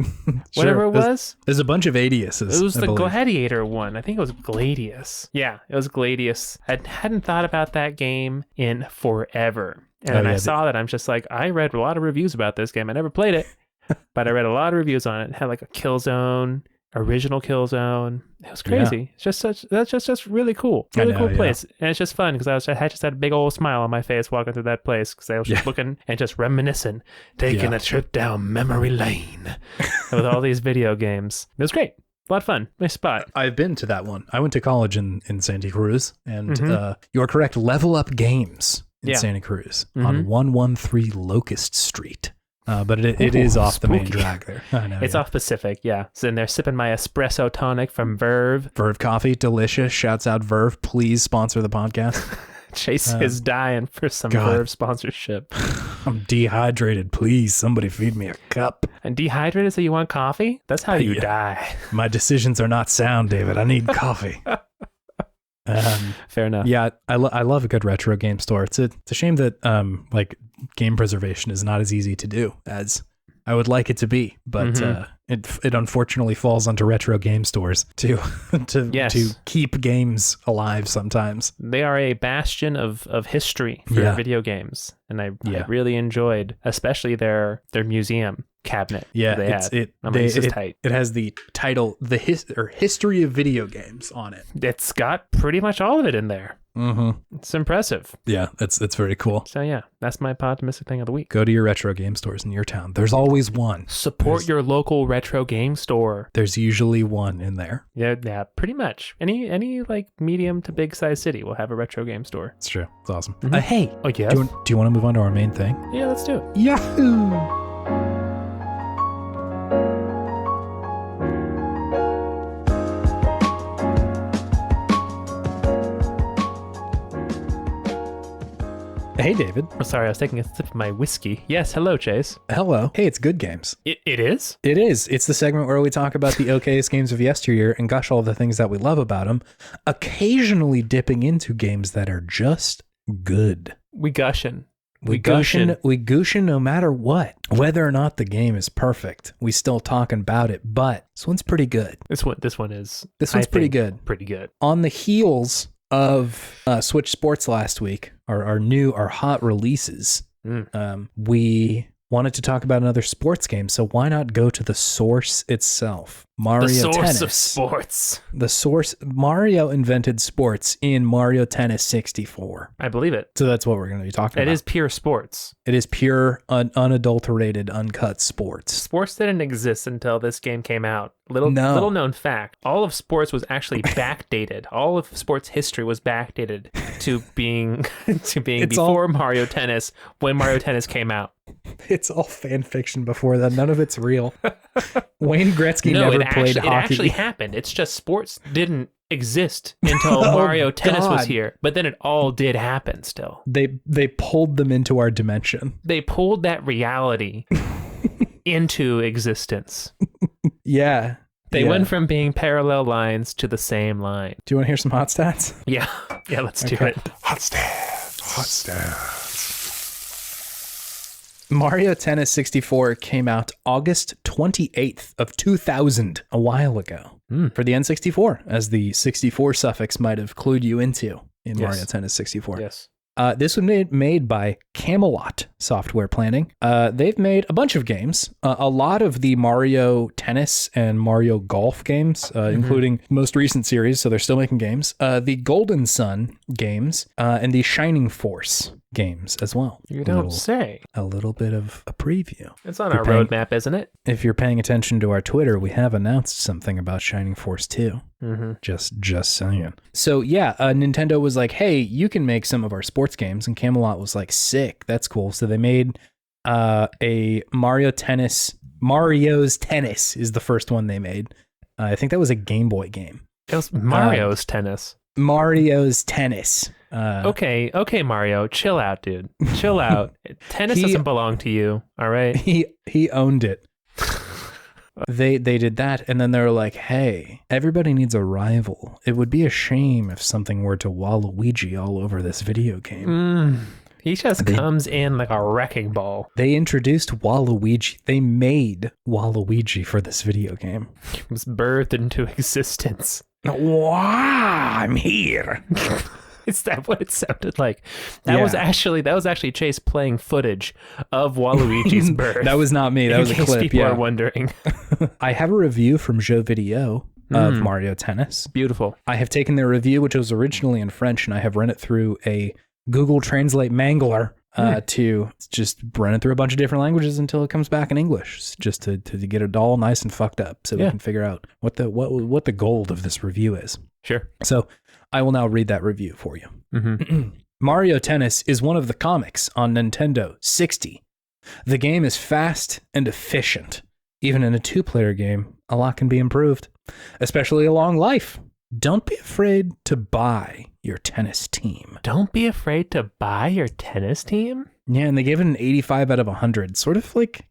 Whatever it was. There's a bunch of Adiuses. It was the Gladiator one. I think it was Gladius. Yeah, it was Gladius. I hadn't thought about that game in forever. And then I saw that. I'm just like, I read a lot of reviews about this game. I never played it, but I read a lot of reviews on it. It had like a Killzone, original Killzone. It was crazy. Yeah. That's just really cool. Really cool place. And it's just fun because I just had a big old smile on my face walking through that place because I was just looking and just reminiscing, taking a trip down memory lane with all these video games. It was great. A lot of fun. Nice spot. I've been to that one. I went to college in Santa Cruz, and you're correct. Level Up Games in Santa Cruz on 113 Locust Street. But it is off the main drag there. I know, it's off Pacific, yeah. Sitting there sipping my espresso tonic from Verve. Verve Coffee, delicious. Shouts out Verve. Please sponsor the podcast. Chase is dying for some Verve sponsorship. I'm dehydrated. Please, somebody feed me a cup. And dehydrated so you want coffee? That's how you die. My decisions are not sound, David. I need coffee. Fair enough. Yeah, I love a good retro game store. It's a shame that like game preservation is not as easy to do as I would like it to be, but it unfortunately falls onto retro game stores to keep games alive sometimes. They are a bastion of history for video games, and I really enjoyed especially their museum cabinet. Yeah, it's tight. It has the title History of Video Games on it. It's got pretty much all of it in there. It's impressive. Yeah, that's very cool. So yeah, that's my optimistic thing of the week. Go to your retro game stores in your town. There's always one. Support your local retro game store. There's usually one in there. Yeah, pretty much. Any like medium to big size city will have a retro game store. It's true. It's awesome. Hey. Oh yes. Do you want to move on to our main thing? Yeah, let's do it. Yahoo! Hey, David. I'm sorry, I was taking a sip of my whiskey. Yes, hello, Chase. Hello. Hey, it's Good Games. It is? It is. It's the segment where we talk about the okayest games of yesteryear and gush all the things that we love about them, occasionally dipping into games that are just good. We gushin'. We gushin' no matter what. Whether or not the game is perfect, we still talking about it, but this one's pretty good. This one's pretty good. Pretty good. On the heels of Switch Sports last week, our hot releases, we wanted to talk about another sports game, so why not go to the source itself? Mario Tennis. The source of sports. The source. Mario invented sports in Mario Tennis 64. I believe it. So that's what we're going to be talking about. It is pure sports. It is pure, unadulterated, uncut sports. Sports didn't exist until this game came out. Little known fact. All of sports was actually backdated. All of sports history was backdated to being before Mario Tennis, when Mario Tennis came out. It's all fan fiction before that. None of it's real. Wayne Gretzky never played hockey. It actually happened. It's just sports didn't exist until Mario Tennis was here. But then it all did happen still. They pulled them into our dimension. They pulled that reality into existence. Yeah. They went from being parallel lines to the same line. Do you want to hear some hot stats? Yeah, let's do it. Hot stats. Mario Tennis 64 came out August 28th of 2000, a while ago, for the N64, as the 64 suffix might have clued you into in Mario Tennis 64. Yes. This was made by Camelot Software Planning. They've made a bunch of games, a lot of the Mario Tennis and Mario Golf games, including most recent series, so they're still making games, the Golden Sun games, and the Shining Force games as well. You don't say. A little bit of a preview. It's on our roadmap, isn't it? If you're paying attention to our Twitter, we have announced something about Shining Force 2. Just saying. So yeah, Nintendo was like, hey, you can make some of our sports games, and Camelot was like, sick, that's cool. So they made a Mario's Tennis is the first one they made. I think that was a Game Boy game. It was Mario's Tennis. Mario's Tennis. Okay, Mario, chill out, dude. Chill out. Tennis doesn't belong to you, all right? He owned it. They did that, and then they were like, hey, everybody needs a rival. It would be a shame if something were to Waluigi all over this video game. He just comes in like a wrecking ball. They introduced Waluigi. They made Waluigi for this video game. He was birthed into existence. Wow, I'm here. Is that what it sounded like? That was actually Chase playing footage of Waluigi's birth. That was not me. That was a clip. People are wondering. I have a review from Joe Video of Mario Tennis. Beautiful. I have taken their review, which was originally in French, and I have run it through a Google Translate mangler to just run it through a bunch of different languages until it comes back in English, just to get it all nice and fucked up, so we can figure out what the gold of this review is. Sure. So I will now read that review for you. Mm-hmm. Mario Tennis is one of the comics on Nintendo 60. The game is fast and efficient. Even in a 2-player game, a lot can be improved, especially along life. Don't be afraid to buy your tennis team. Don't be afraid to buy your tennis team? Yeah, and they gave it an 85 out of 100. Sort of like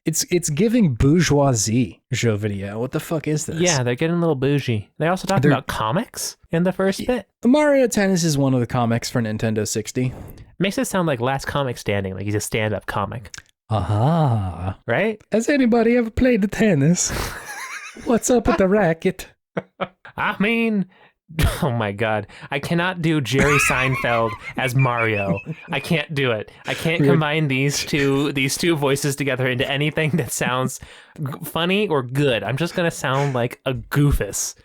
it's giving bourgeoisie, Joe Video. What the fuck is this? Yeah, they're getting a little bougie. They also talked about comics in the first bit. Mario Tennis is one of the comics for Nintendo 60. Makes it sound like Last Comic Standing, like he's a stand-up comic. Aha. Right? Has anybody ever played the tennis? What's up with the racket? I mean, oh my God. I cannot do Jerry Seinfeld as Mario. I can't do it. I can't combine these two voices together into anything that sounds funny or good. I'm just going to sound like a goofus.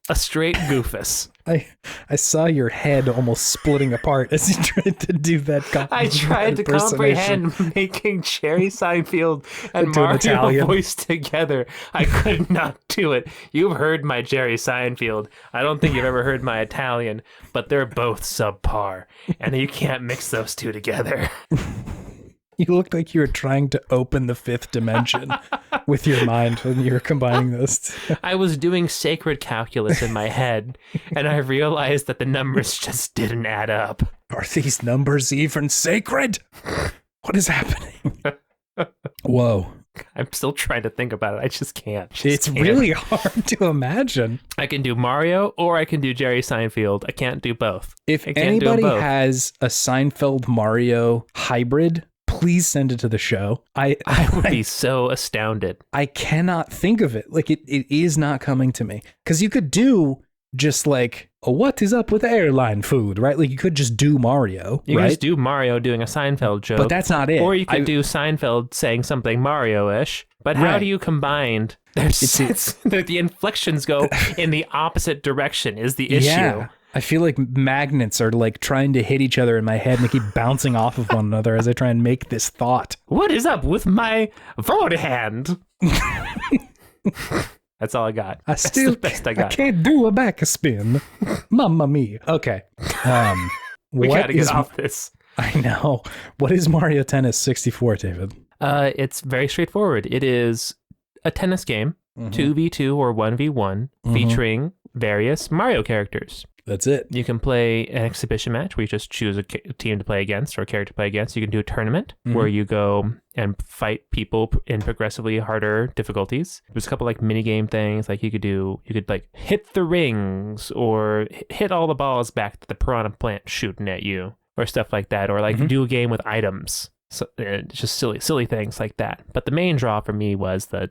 A straight goofus. I saw your head almost splitting apart as you tried to do that. I tried to comprehend making Jerry Seinfeld and Mario voice together. I could not do it. You've heard my Jerry Seinfeld. I don't think you've ever heard my Italian, but they're both subpar, and you can't mix those two together. You looked like you were trying to open the 5th dimension with your mind when you were combining those. I was doing sacred calculus in my head, and I realized that the numbers just didn't add up. Are these numbers even sacred? What is happening? Whoa. I'm still trying to think about it. I just can't. It's really hard to imagine. I can do Mario or I can do Jerry Seinfeld. I can't do both. If anybody has a Seinfeld Mario hybrid, please send it to the show. I would be so astounded. I cannot think of it. Like it is not coming to me. Because you could do just like, what is up with airline food, right? Like you could just do Mario. You could just do Mario doing a Seinfeld joke. But that's not it. Or you could do Seinfeld saying something Mario-ish. But how do you combine? The inflections go in the opposite direction is the issue. Yeah. I feel like magnets are like trying to hit each other in my head and they keep bouncing off of one another as I try and make this thought. What is up with my forehand? That's all I got. That's the best I got. I can't do a backspin. Mamma mia. Okay. We gotta get off this. I know. What is Mario Tennis 64, David? It's very straightforward. It is a tennis game, 2v2 or 1v1, featuring various Mario characters. That's it. You can play an exhibition match where you just choose a team to play against or a character to play against. You can do a tournament where you go and fight people in progressively harder difficulties. There's a couple like mini game things like you could like hit the rings or hit all the balls back to the piranha plant shooting at you or stuff like that, or like do a game with items. So, just silly things like that. But the main draw for me was the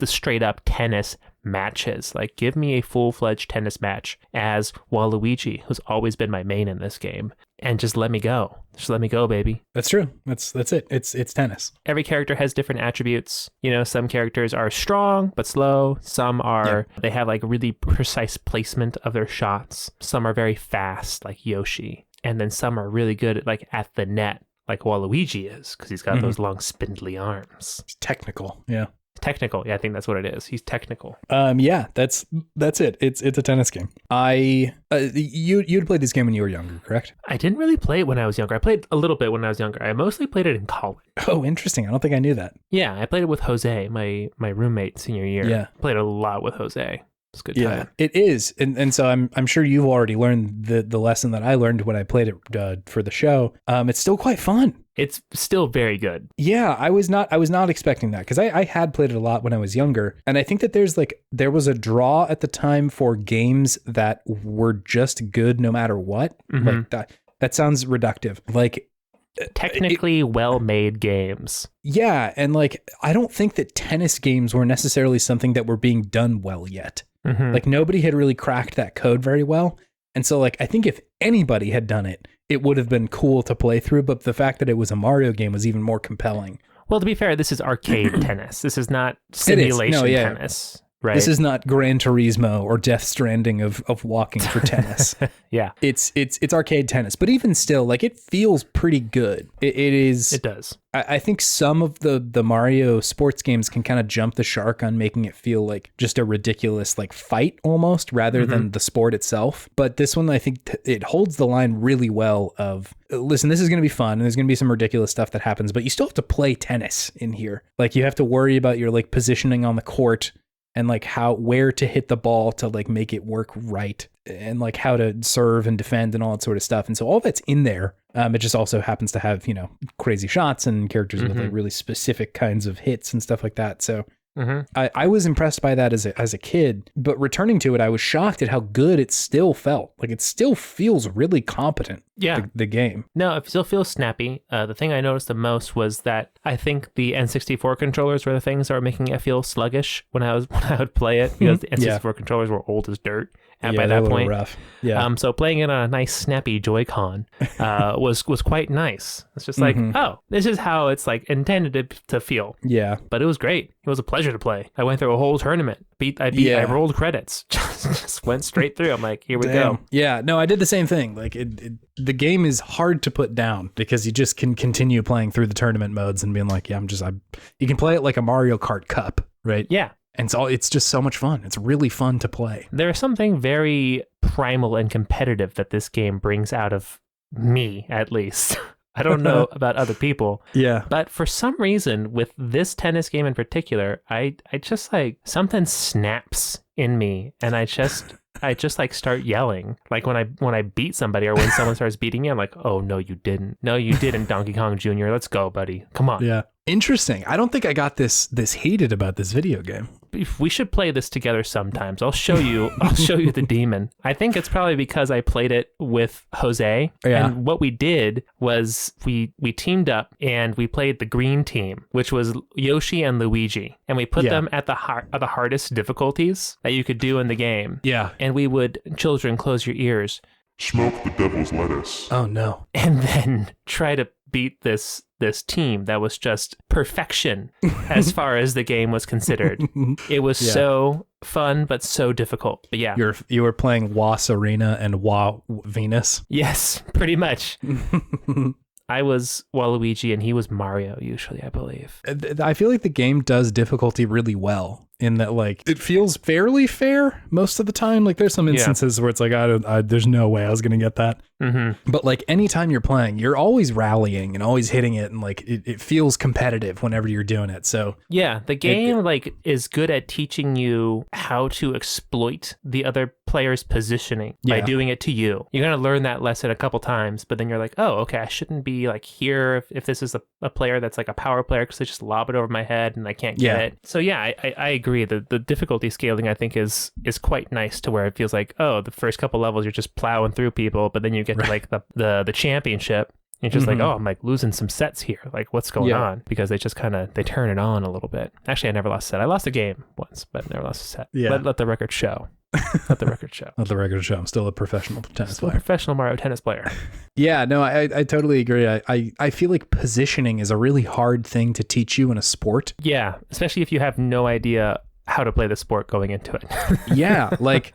straight up tennis matches. Like, give me a full-fledged tennis match as Waluigi, who's always been my main in this game, and just let me go. Just let me go, baby. That's true. That's it. It's tennis. Every character has different attributes. You know, some characters are strong but slow. Some are they have like really precise placement of their shots. Some are very fast, like Yoshi, and then some are really good at the net, like Waluigi is, because he's got those long spindly arms. It's technical, yeah. Technical, yeah, I think that's what it is. He's technical. Yeah, that's it. It's a tennis game. You'd played this game when you were younger, correct? I didn't really play it when I was younger. I played a little bit when I was younger. I mostly played it in college. Oh, interesting. I don't think I knew that. Yeah, I played it with Jose, my roommate senior year. Yeah, played a lot with Jose. It's a good time. Yeah, it is, and so I'm sure you've already learned the lesson that I learned when I played it for the show. It's still quite fun. It's still very good. Yeah, I was not expecting that because I had played it a lot when I was younger, and I think that there was a draw at the time for games that were just good no matter what. Like that, that sounds reductive. Like, technically well-made games. Yeah, and like I don't think that tennis games were necessarily something that were being done well yet. Like nobody had really cracked that code very well. And so like I think if anybody had done it, it would have been cool to play through, but the fact that it was a Mario game was even more compelling. Well, to be fair, this is arcade tennis. This is not simulation tennis. Right. This is not Gran Turismo or Death Stranding of walking for tennis. Yeah. It's arcade tennis, but even still, like it feels pretty good. It is. It does. I think some of the Mario sports games can kind of jump the shark on making it feel like just a ridiculous like fight almost rather than the sport itself. But this one, I think it holds the line really well of, listen, this is going to be fun and there's going to be some ridiculous stuff that happens, but you still have to play tennis in here. Like you have to worry about your like positioning on the court and like where to hit the ball to like make it work right, and like how to serve and defend and all that sort of stuff. And so all that's in there. It just also happens to have, crazy shots and characters with like really specific kinds of hits and stuff like that. So I was impressed by that as a kid, but returning to it, I was shocked at how good it still felt. Like it still feels really competent. Yeah. The game. No, it still feels snappy. The thing I noticed the most was that I think the N64 controllers were the things that were making it feel sluggish when I would play it, because the N64 controllers were old as dirt. And by that point, rough. Yeah. So playing it on a nice snappy Joy-Con was quite nice. It's just like, oh, this is how it's like intended to feel. Yeah. But it was great. It was a pleasure to play. I went through a whole tournament. I rolled credits. just went straight through. I'm like, here we go. Yeah. No, I did the same thing. Like the game is hard to put down because you just can continue playing through the tournament modes and being like, yeah, you can play it like a Mario Kart Cup, right? Yeah. And it's just so much fun. It's really fun to play. There's something very primal and competitive that this game brings out of me, at least. I don't know about other people. Yeah. But for some reason, with this tennis game in particular, I just like something snaps in me, and I just like start yelling. Like when I beat somebody or when someone starts beating me, I'm like, oh, no, you didn't. No, you didn't, Donkey Kong Jr. Let's go, buddy. Come on. Yeah. Interesting. I don't think I got this heated about this video game. We should play this together sometimes. I'll show you the demon. I think it's probably because I played it with Jose. Yeah. And what we did was we teamed up and we played the green team, which was Yoshi and Luigi. And we put them at the hardest difficulties that you could do in the game. Yeah. And we would, children, close your ears. Smoke the devil's lettuce. Oh, no. And then try to beat this team that was just perfection as far as the game was considered. It was so fun, but so difficult. But yeah. You were playing Wa Serena and Wa Venus? Yes, pretty much. I was Waluigi and he was Mario, usually, I believe. I feel like the game does difficulty really well in that, like, it feels fairly fair most of the time. Like, there's some instances where it's like, there's no way I was going to get that. But like, anytime you're playing, you're always rallying and always hitting it, and like, it feels competitive whenever you're doing it. So yeah, the game is good at teaching you how to exploit the other player's positioning by doing it to you. You're going to learn that lesson a couple times, but then you're like, oh, okay, I shouldn't be like here if this is a player that's like a power player, because they just lob it over my head and I can't get it. So yeah, I agree. The difficulty scaling, I think, is quite nice, to where it feels like, oh, the first couple levels you're just plowing through people, but then you get to like the championship. It's just like, oh, I'm like losing some sets here. Like, what's going on? Because they just they turn it on a little bit. Actually, I never lost a set. I lost a game once, but never lost a set. Yeah. Let the record show. Let the record show. Let the record show. I'm still a professional tennis player. Professional Mario tennis player. Yeah, no, I totally agree. I feel like positioning is a really hard thing to teach you in a sport. Yeah, especially if you have no idea how to play the sport going into it. Yeah, like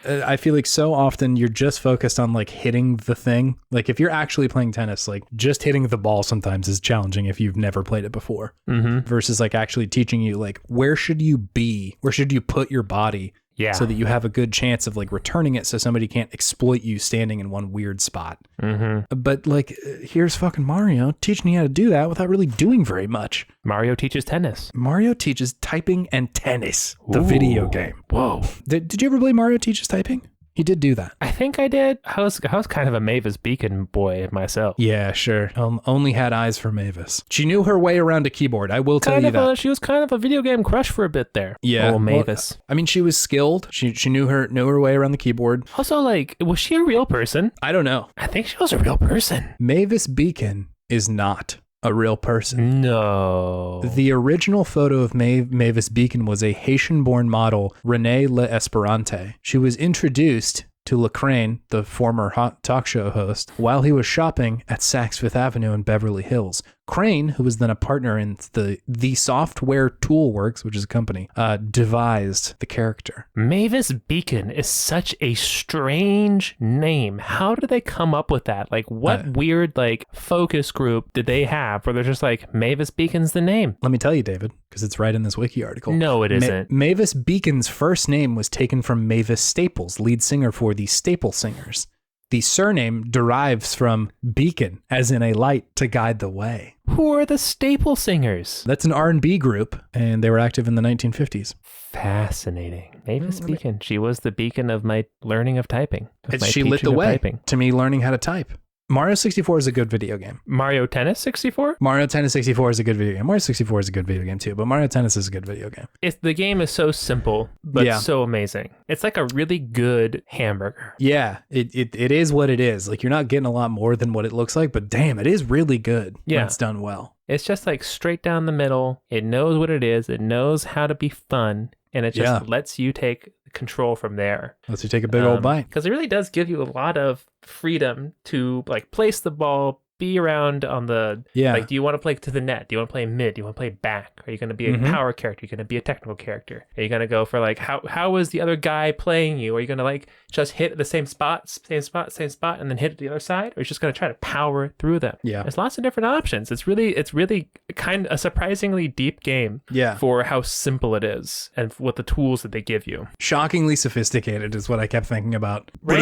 I feel like so often you're just focused on like hitting the thing. Like if you're actually playing tennis, like just hitting the ball sometimes is challenging if you've never played it before. Versus like actually teaching you like, where should you be? Where should you put your body? Yeah. So that you have a good chance of like returning it so somebody can't exploit you standing in one weird spot. But like, here's fucking Mario teaching you how to do that without really doing very much. Mario teaches tennis. Mario teaches typing and tennis, the video game. Whoa. Did you ever play Mario Teaches Typing? He did do that. I think I did. I was kind of a Mavis Beacon boy myself. Yeah, sure. Only had eyes for Mavis. She knew her way around a keyboard. I will tell you that. She was kind of a video game crush for a bit there. Yeah. Oh, Mavis. Well, I mean, she was skilled. She knew her way around the keyboard. Also, like, was she a real person? I don't know. I think she was a real person. Mavis Beacon is not a real person. No. The original photo of Mavis Beacon was a Haitian-born model, Renee L'Esperante. She was introduced to Lecrae, the former hot talk show host, while he was shopping at Saks Fifth Avenue in Beverly Hills. Crane, who was then a partner in the Software Toolworks, which is a company, devised the character. Mavis Beacon is such a strange name. How did they come up with that? Like, what weird, like, focus group did they have where they're just like, Mavis Beacon's the name? Let me tell you, David, because it's right in this wiki article. No, it isn't. Mavis Beacon's first name was taken from Mavis Staples, lead singer for the Staple Singers. The surname derives from beacon, as in a light to guide the way. Who are the Staple Singers? That's an R&B group, and they were active in the 1950s. Fascinating. Mavis Beacon. She was the beacon of my learning of typing. She lit the way to me learning how to type. Mario 64 is a good video game. Mario Tennis 64? Mario Tennis 64 is a good video game. Mario 64 is a good video game too, but Mario Tennis is a good video game. The game is so simple, but so amazing. It's like a really good hamburger. Yeah, it is what it is. Like, you're not getting a lot more than what it looks like, but damn, it is really good when it's done well. It's just like straight down the middle. It knows what it is. It knows how to be fun. And it just lets you take control from there. Lets you take a big old bite. Because it really does give you a lot of freedom to like place the ball, be around on the, like, do you want to play to the net? Do you want to play mid? Do you want to play back? Are you going to be a power character? Are you going to be a technical character? Are you going to go for like, how is the other guy playing you? Are you going to like just hit the same spot, and then hit the other side? Or are you just going to try to power through them? Yeah. There's lots of different options. It's really kind of a surprisingly deep game for how simple it is and what the tools that they give you. Shockingly sophisticated is what I kept thinking about when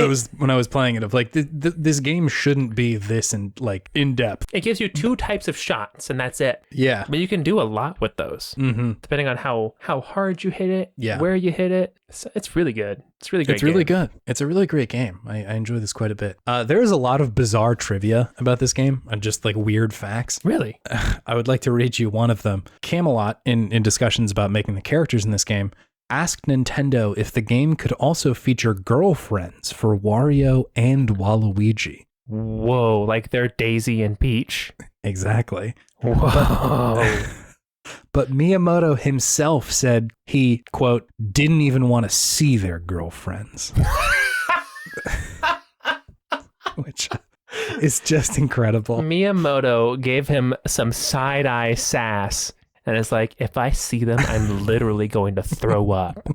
I was playing it. Of like, this game shouldn't be this and like in depth. It gives you 2 types of shots and that's it. Yeah. But you can do a lot with those depending on how hard you hit it, where you hit it. It's really good. It's really great. It's really good. It's a really great game. I enjoy this quite a bit. There is a lot of bizarre trivia about this game and just like weird facts. Really? I would like to read you one of them. Camelot, in discussions about making the characters in this game, asked Nintendo if the game could also feature girlfriends for Wario and Waluigi. Whoa, like they're Daisy and Peach. Exactly. Whoa. But Miyamoto himself said he, quote, didn't even want to see their girlfriends. Which is just incredible. Miyamoto gave him some side-eye sass. And it's like, if I see them, I'm literally going to throw up.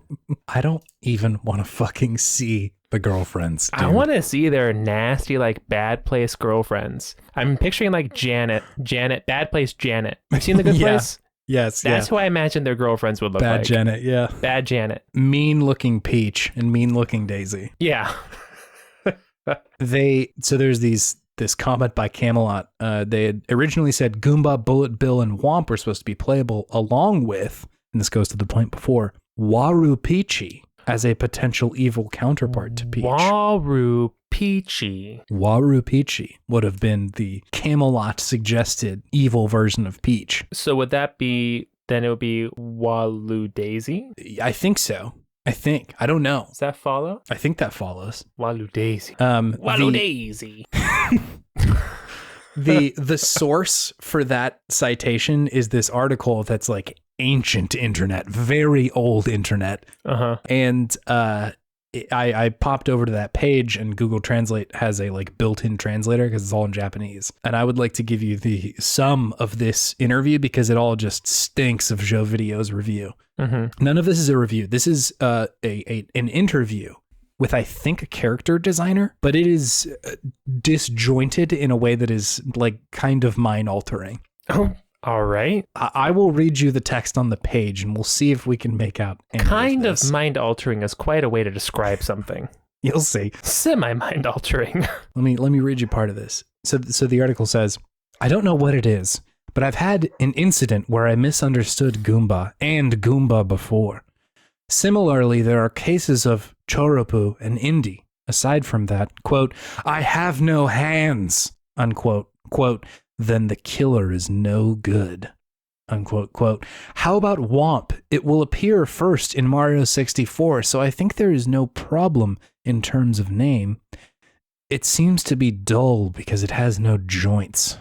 I don't even want to fucking see the girlfriends, dude. I want to see their nasty, like, bad place girlfriends. I'm picturing, like, Janet, Bad Place Janet. You've seen The Good Place? Yes. That's who I imagine their girlfriends would look like. Bad Janet, yeah. Bad Janet. Mean-looking Peach and mean-looking Daisy. Yeah. So there's this comment by Camelot. They had originally said Goomba, Bullet Bill, and Womp were supposed to be playable along with, and this goes to the point before, Waluigi as a potential evil counterpart to Peach. Waluigi would have been the Camelot suggested evil version of Peach. So would that be, then it would be Waludaisy? I think so. I don't know. Does that follow? I think that follows. Waludaisy. The source for that citation is this article that's like ancient internet, very old internet. And I popped over to that page, and Google Translate has a like built-in translator because it's all in Japanese. And I would like to give you the sum of this interview because it all just stinks of Joe Video's review. None of this is a review. This is an interview with, I think, a character designer, but it is disjointed in a way that is like kind of mind-altering. Oh, all right. I will read you the text on the page, and we'll see if we can make out any kind of this. Mind-altering is quite a way to describe something. You'll see. Semi-mind-altering. Let me read you part of this. So the article says, I don't know what it is, but I've had an incident where I misunderstood Goomba and Goomba before. Similarly, there are cases of Choropu and Indy. Aside from that, quote, I have no hands, unquote, quote, then the killer is no good, unquote, quote. How about Womp? It will appear first in Mario 64, so I think there is no problem in terms of name. It seems to be dull because it has no joints.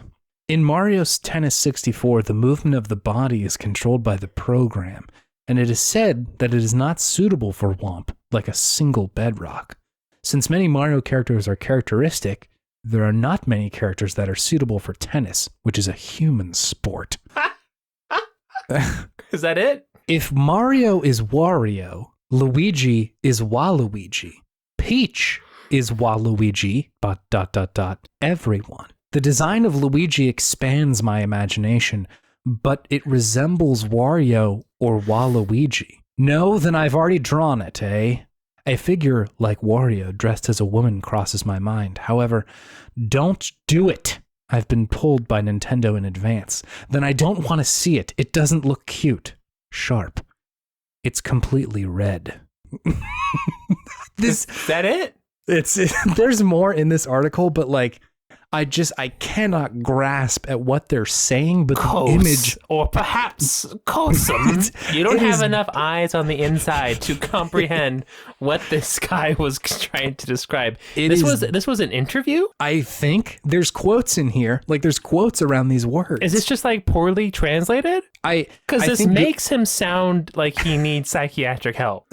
In Mario Tennis 64, the movement of the body is controlled by the program, and it is said that it is not suitable for Womp, like a single bedrock. Since many Mario characters are characteristic, there are not many characters that are suitable for tennis, which is a human sport. Is that it? If Mario is Wario, Luigi is Waluigi. Peach is Waluigi, ... everyone. The design of Luigi expands my imagination, but it resembles Wario or Waluigi. No, then I've already drawn it, eh? A figure like Wario dressed as a woman crosses my mind. However, don't do it. I've been pulled by Nintendo in advance. Then I don't want to see it. It doesn't look cute. Sharp. It's completely red. Is that it? There's more in this article, but like, I cannot grasp at what they're saying, but the image... Or perhaps Kosum. You don't have enough eyes on the inside to comprehend what this guy was trying to describe. This was an interview? I think there's quotes in here. Like, there's quotes around these words. Is this just like poorly translated? Because this makes him sound like he needs psychiatric help.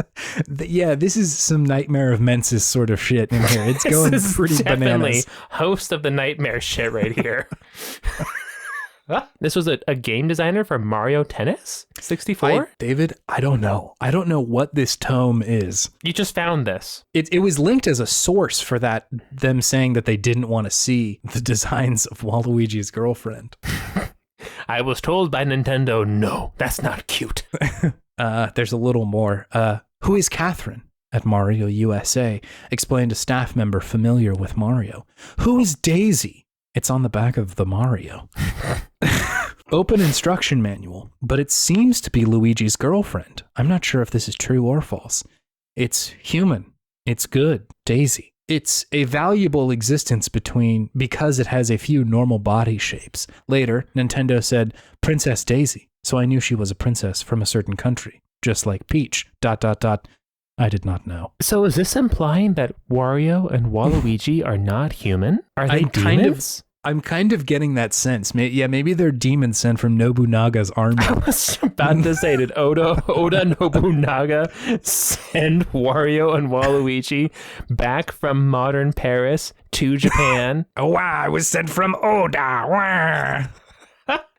Yeah, this is some Nightmare of Mensis sort of shit in here. It's going pretty bananas. Host of the nightmare shit right here. This was a game designer for Mario Tennis 64? David, I don't know. I don't know what this tome is. You just found this. It was linked as a source for that, them saying that they didn't want to see the designs of Waluigi's girlfriend. I was told by Nintendo, no, that's not cute. There's a little more. Who is Catherine? At Mario USA, explained a staff member familiar with Mario. Who is Daisy? It's on the back of the Mario. Open instruction manual, but it seems to be Luigi's girlfriend. I'm not sure if this is true or false. It's human. It's good. Daisy. It's a valuable existence because it has a few normal body shapes. Later, Nintendo said, Princess Daisy, so I knew she was a princess from a certain country, just like Peach, ... I did not know. So is this implying that Wario and Waluigi are not human? Are they demons? I'm kind of getting that sense. Maybe they're demons sent from Nobunaga's army. I was about to say, did Oda Nobunaga send Wario and Waluigi back from modern Paris to Japan? Oh, wow, I was sent from Oda. Wow.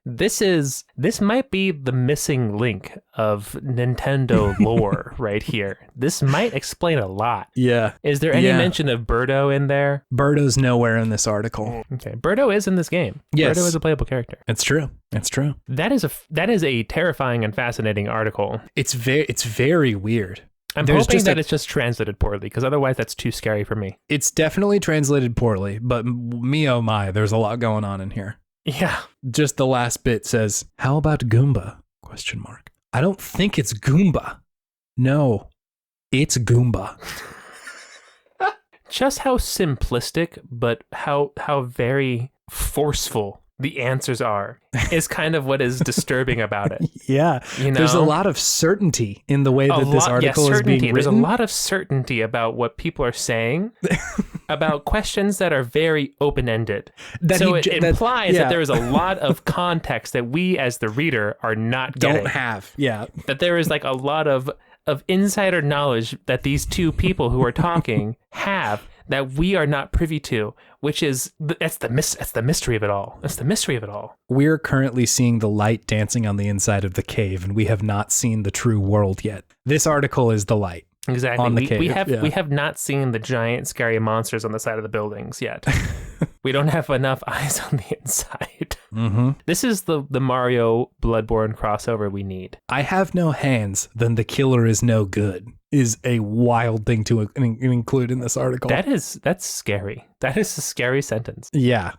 This might be the missing link of Nintendo lore right here. This might explain a lot. Yeah. Is there any mention of Birdo in there? Birdo's nowhere in this article. Okay. Birdo is in this game. Yes. Birdo is a playable character. It's true. It's true. That is a terrifying and fascinating article. It's very weird. I'm hoping that it's just translated poorly, because otherwise that's too scary for me. It's definitely translated poorly, but me oh my, there's a lot going on in here. Yeah. Just the last bit says, how about Goomba? ? I don't think it's Goomba. No, it's Goomba. Just how simplistic, but how very forceful the answers are is kind of what is disturbing about it. Yeah. You know? There's a lot of certainty in the way that this article is being written. There's a lot of certainty about what people are saying, about questions that are very open-ended. So it implies that there is a lot of context that we as the reader are not getting. Don't have. Yeah. That there is like a lot of insider knowledge that these two people who are talking have that we are not privy to, which is that's the mystery of it all. That's the mystery of it all. We're currently seeing the light dancing on the inside of the cave, and we have not seen the true world yet. This article is the light. Exactly. On the cave. We have not seen the giant scary monsters on the side of the buildings yet. We don't have enough eyes on the inside. Mm-hmm. This is the Mario Bloodborne crossover we need. I have no hands, then the killer is no good, is a wild thing to include in this article. That's scary. That is a scary sentence. Yeah.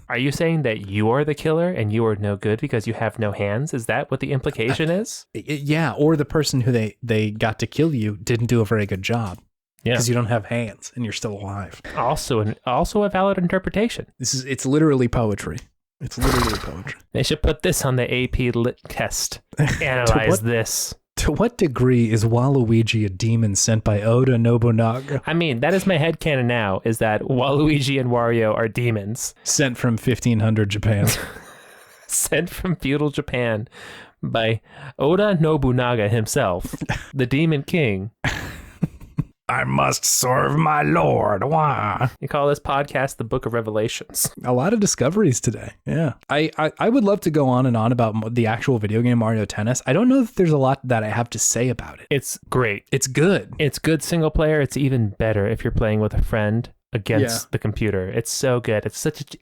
Are you saying that you are the killer and you are no good because you have no hands? Is that what the implication is? Yeah, or the person who they got to kill you didn't do a very good job. Because you don't have hands and you're still alive. Also a valid interpretation. It's literally poetry. It's literally poetry. They should put this on the AP Lit test. Analyze this. To what degree is Waluigi a demon sent by Oda Nobunaga? I mean, that is my headcanon now, is that Waluigi and Wario are demons. Sent from 1500 Japan. Sent from feudal Japan by Oda Nobunaga himself, the Demon King. I must serve my lord. Why? You call this podcast the Book of Revelations. A lot of discoveries today. Yeah. I would love to go on and on about the actual video game Mario Tennis. I don't know if there's a lot that I have to say about it. It's great. It's good. It's good single player. It's even better if you're playing with a friend against the computer. It's so good.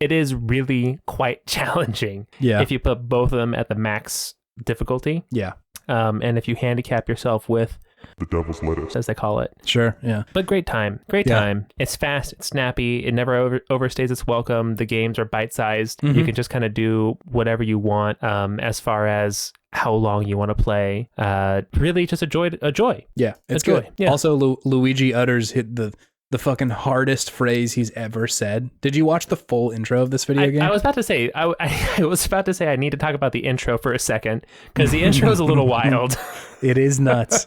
It is really quite challenging. Yeah. If you put both of them at the max difficulty. Yeah. And if you handicap yourself with The devil's lettuce. as they call it. Sure. Yeah. But great time. Great time. It's fast. It's snappy. It never overstays its welcome. The games are bite-sized. Mm-hmm. You can just kind of do whatever you want as far as how long you want to play. Really just a joy. Yeah. It's a joy. good. Yeah. Also, Luigi utters hit the fucking hardest phrase he's ever said. Did you watch the full intro of this video game? I was about to say, I need to talk about the intro for a second, because the intro is a little wild. It is nuts.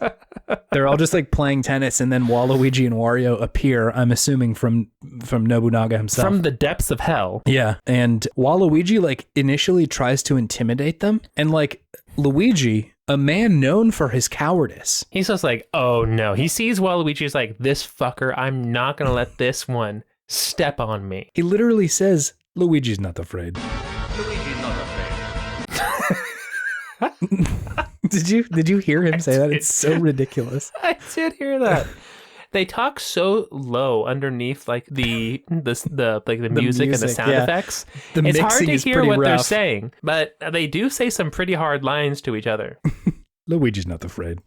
They're all just like playing tennis, and then Waluigi and Wario appear, I'm assuming from Nobunaga himself. From the depths of hell. Yeah. And Waluigi like initially tries to intimidate them, and like Luigi, a man known for his cowardice. He's just like, oh no. He sees Waluigi's like, this fucker, I'm not going to let this one step on me. He literally says, Luigi's not afraid. Luigi's not afraid. Did you hear him say that? It's so ridiculous. I did hear that. They talk so low underneath like the music and the sound effects. It's hard to hear what they're saying, but they do say some pretty hard lines to each other. Luigi's not afraid.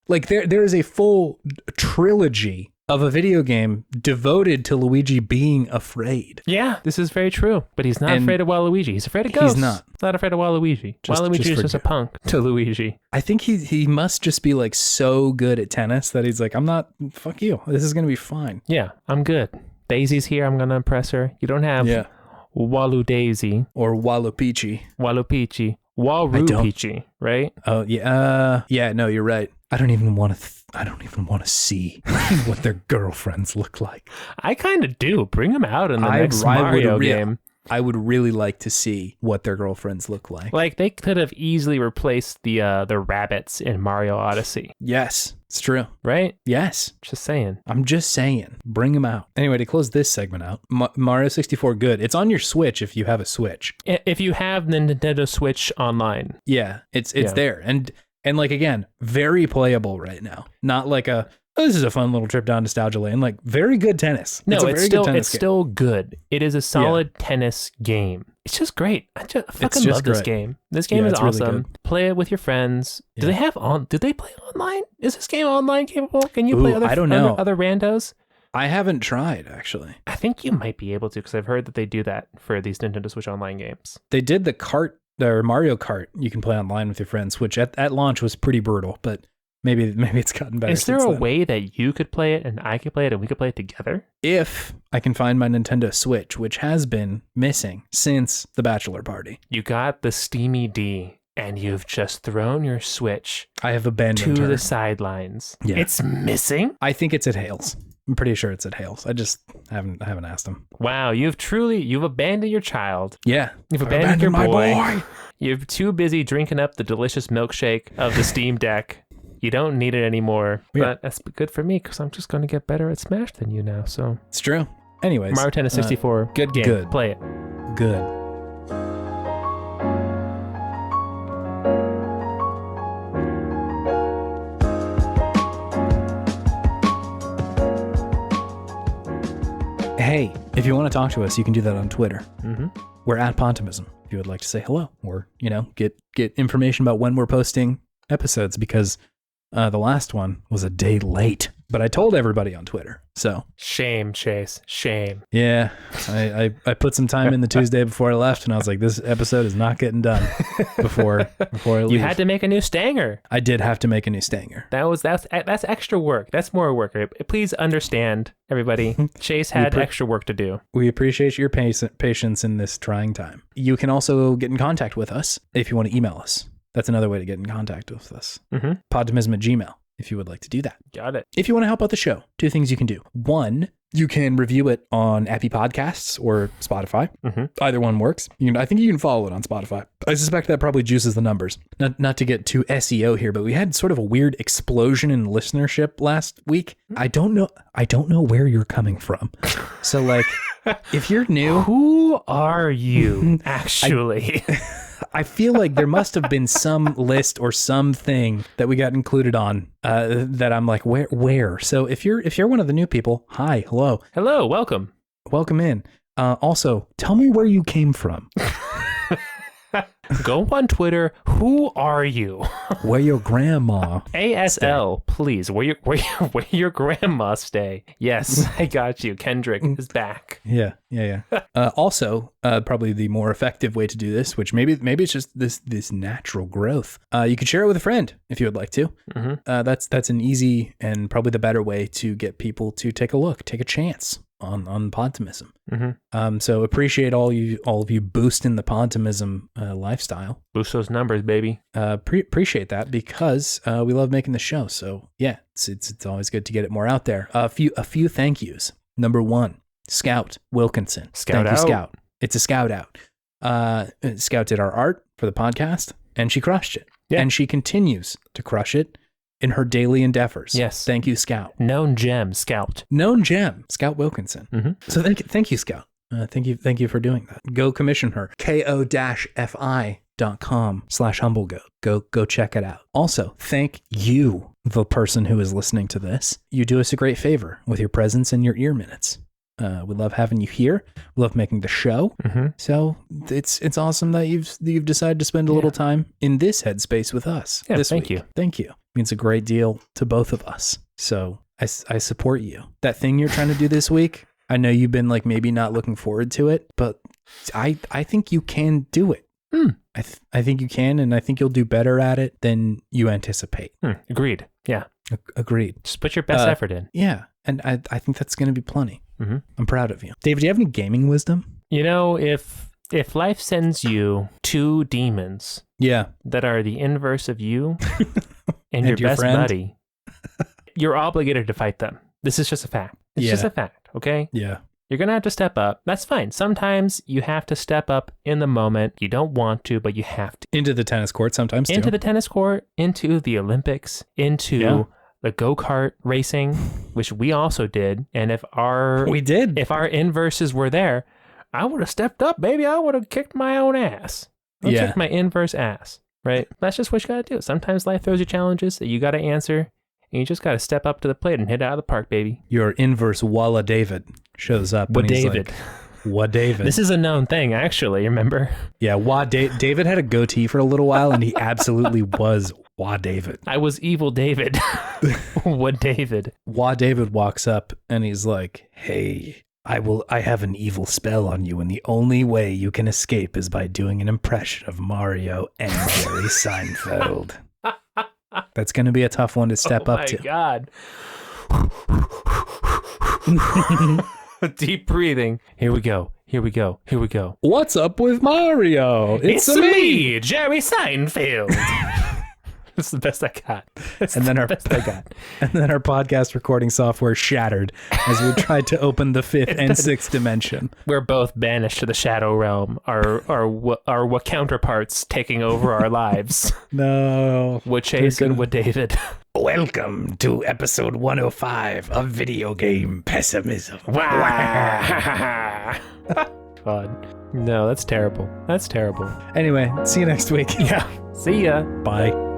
Like there is a full trilogy of a video game devoted to Luigi being afraid. Yeah, this is very true. But he's not afraid of Waluigi. He's afraid of ghosts. He's not afraid of Waluigi. Waluigi is just a punk to Luigi. I think he must just be like so good at tennis that he's like, I'm not, fuck you. This is going to be fine. Yeah, I'm good. Daisy's here. I'm going to impress her. You don't have Walu Daisy. Or Walupichi. Walupichi. Walupichi, right? Oh, yeah. Yeah, no, you're right. I don't even want to see what their girlfriends look like. I kind of do. Bring them out in the next Mario game. I would really like to see what their girlfriends look like. Like they could have easily replaced the rabbits in Mario Odyssey. Yes, it's true. Right? Yes. Just saying. I'm just saying. Bring them out. Anyway, to close this segment out, Mario 64 good. It's on your Switch if you have a Switch. If you have the Nintendo Switch Online. Yeah, it's there. And like, again, very playable right now. Not like this is a fun little trip down nostalgia lane. Like, very good tennis. No, it's still good. It is a solid tennis game. It's just great. I fucking love this game. This game is awesome. Really play it with your friends. Yeah. Do they play online? Is this game online capable? Can you play other randos? I haven't tried, actually. I think you might be able to, because I've heard that they do that for these Nintendo Switch Online games. They did the Mario Kart you can play online with your friends, which at launch was pretty brutal, but maybe it's gotten better. Is there a way that you could play it and I could play it and we could play it together? If I can find my Nintendo Switch, which has been missing since the bachelor party. You got the Steamy D and you've just thrown your Switch. I have abandoned to the sidelines. Yeah. It's missing? I think it's at Hales. I'm pretty sure it's at Hales. I just haven't asked him. Wow, you've abandoned your child. Yeah. You've abandoned your boy. You're too busy drinking up the delicious milkshake of the Steam Deck. You don't need it anymore. Yeah. But that's good for me because I'm just going to get better at Smash than you now. So it's true. Anyways. Mario Tennis 64. Good game. Good. Play it. Good. Hey, if you want to talk to us, you can do that on Twitter. Mm-hmm. We're at Podtimism. If you would like to say hello or, get information about when we're posting episodes, because the last one was a day late but I told everybody on Twitter. So Shame, Chase. Shame. yeah, I put some time in the Tuesday before I left, and I was like, this episode is not getting done before I leave. You had to make a new stanger. I did have to make a new stanger. That's extra work. That's more work. Please understand, everybody. Chase had extra work to do. We appreciate your patience in this trying time. You can also get in contact with us if you want to email us. That's another way to get in contact with us. Podtimism@gmail.com. If you would like to do that. Got it. If you want to help out the show, 2 things you can do. 1, you can review it on Apple Podcasts or Spotify. Either one works. I think you can follow it on Spotify. I suspect that probably juices the numbers. Not to get too SEO here, but we had sort of a weird explosion in listenership last week. I don't know where you're coming from. So like, if you're new, who are you actually? I feel like there must have been some list or something that we got included on that I'm like, where? So if you're one of the new people, hi, hello, welcome in. Also, tell me where you came from. Go on Twitter. Who are you? Where your grandma? ASL, please. Where your grandma stay? Yes, I got you. Kendrick is back. Yeah. Also, probably the more effective way to do this, which maybe it's just this natural growth. You could share it with a friend if you would like to. That's an easy and probably the better way to get people to take a chance on Podtimism. So appreciate all of you boosting the Podtimism lifestyle. Boost those numbers, baby. Appreciate that because we love making the show. So yeah, it's always good to get it more out there. A few thank yous. Number 1, Scout Wilkinson. Thank you, Scout. It's a Scout out. Scout did our art for the podcast, and she crushed it. Yeah. And she continues to crush it in her daily endeavors. Yes. Thank you, Scout. Known gem, Scout. Known gem, Scout Wilkinson. So thank you, Scout. Thank you for doing that. Go commission her. ko-fi.com/humblegoat. Go check it out. Also, thank you, the person who is listening to this. You do us a great favor with your presence and your ear minutes. We love having you here. We love making the show. So it's awesome that you've decided to spend a little time in this headspace with us this week. Thank you. Means a great deal to both of us. So I support you. That thing you're trying to do this week, I know you've been like maybe not looking forward to it, but I think you can do it. I think you can, and I think you'll do better at it than you anticipate. Agreed. Yeah. Agreed. Just put your best effort in. Yeah, and I think that's going to be plenty. I'm proud of you. David, do you have any gaming wisdom? If life sends you 2 demons that are the inverse of you and your best friend? buddy, you're obligated to fight them. This is just a fact. It's just a fact, okay? Yeah. You're going to have to step up. That's fine. Sometimes you have to step up in the moment. You don't want to, but you have to. Into the tennis court sometimes too. Into the tennis court, into the Olympics, into the go-kart racing, which we also did. And if our inverses were there, I would have stepped up, baby. I would have kicked my own ass. Kicked my inverse ass, right? That's just what you got to do. Sometimes life throws you challenges that you got to answer, and you just got to step up to the plate and hit it out of the park, baby. Your inverse Walla David shows up. David. This is a known thing, actually. Remember? Yeah, David had a goatee for a little while, and he absolutely was David. I was evil David. David. David walks up, and he's like, "Hey, I have an evil spell on you, and the only way you can escape is by doing an impression of Mario and Jerry Seinfeld." That's going to be a tough one to step up to. Oh my God. Deep breathing. Here we go. What's up with Mario? It's me, Jerry Seinfeld. That's the best I got. And then our podcast recording software shattered as we tried to open the 5th and 6th dimension. We're both banished to the shadow realm. Our counterparts taking over our lives. No. With Chase and with David. Welcome to episode 105 of Video Game Pessimism. God. No, that's terrible. Anyway, see you next week. Yeah. See ya. Bye.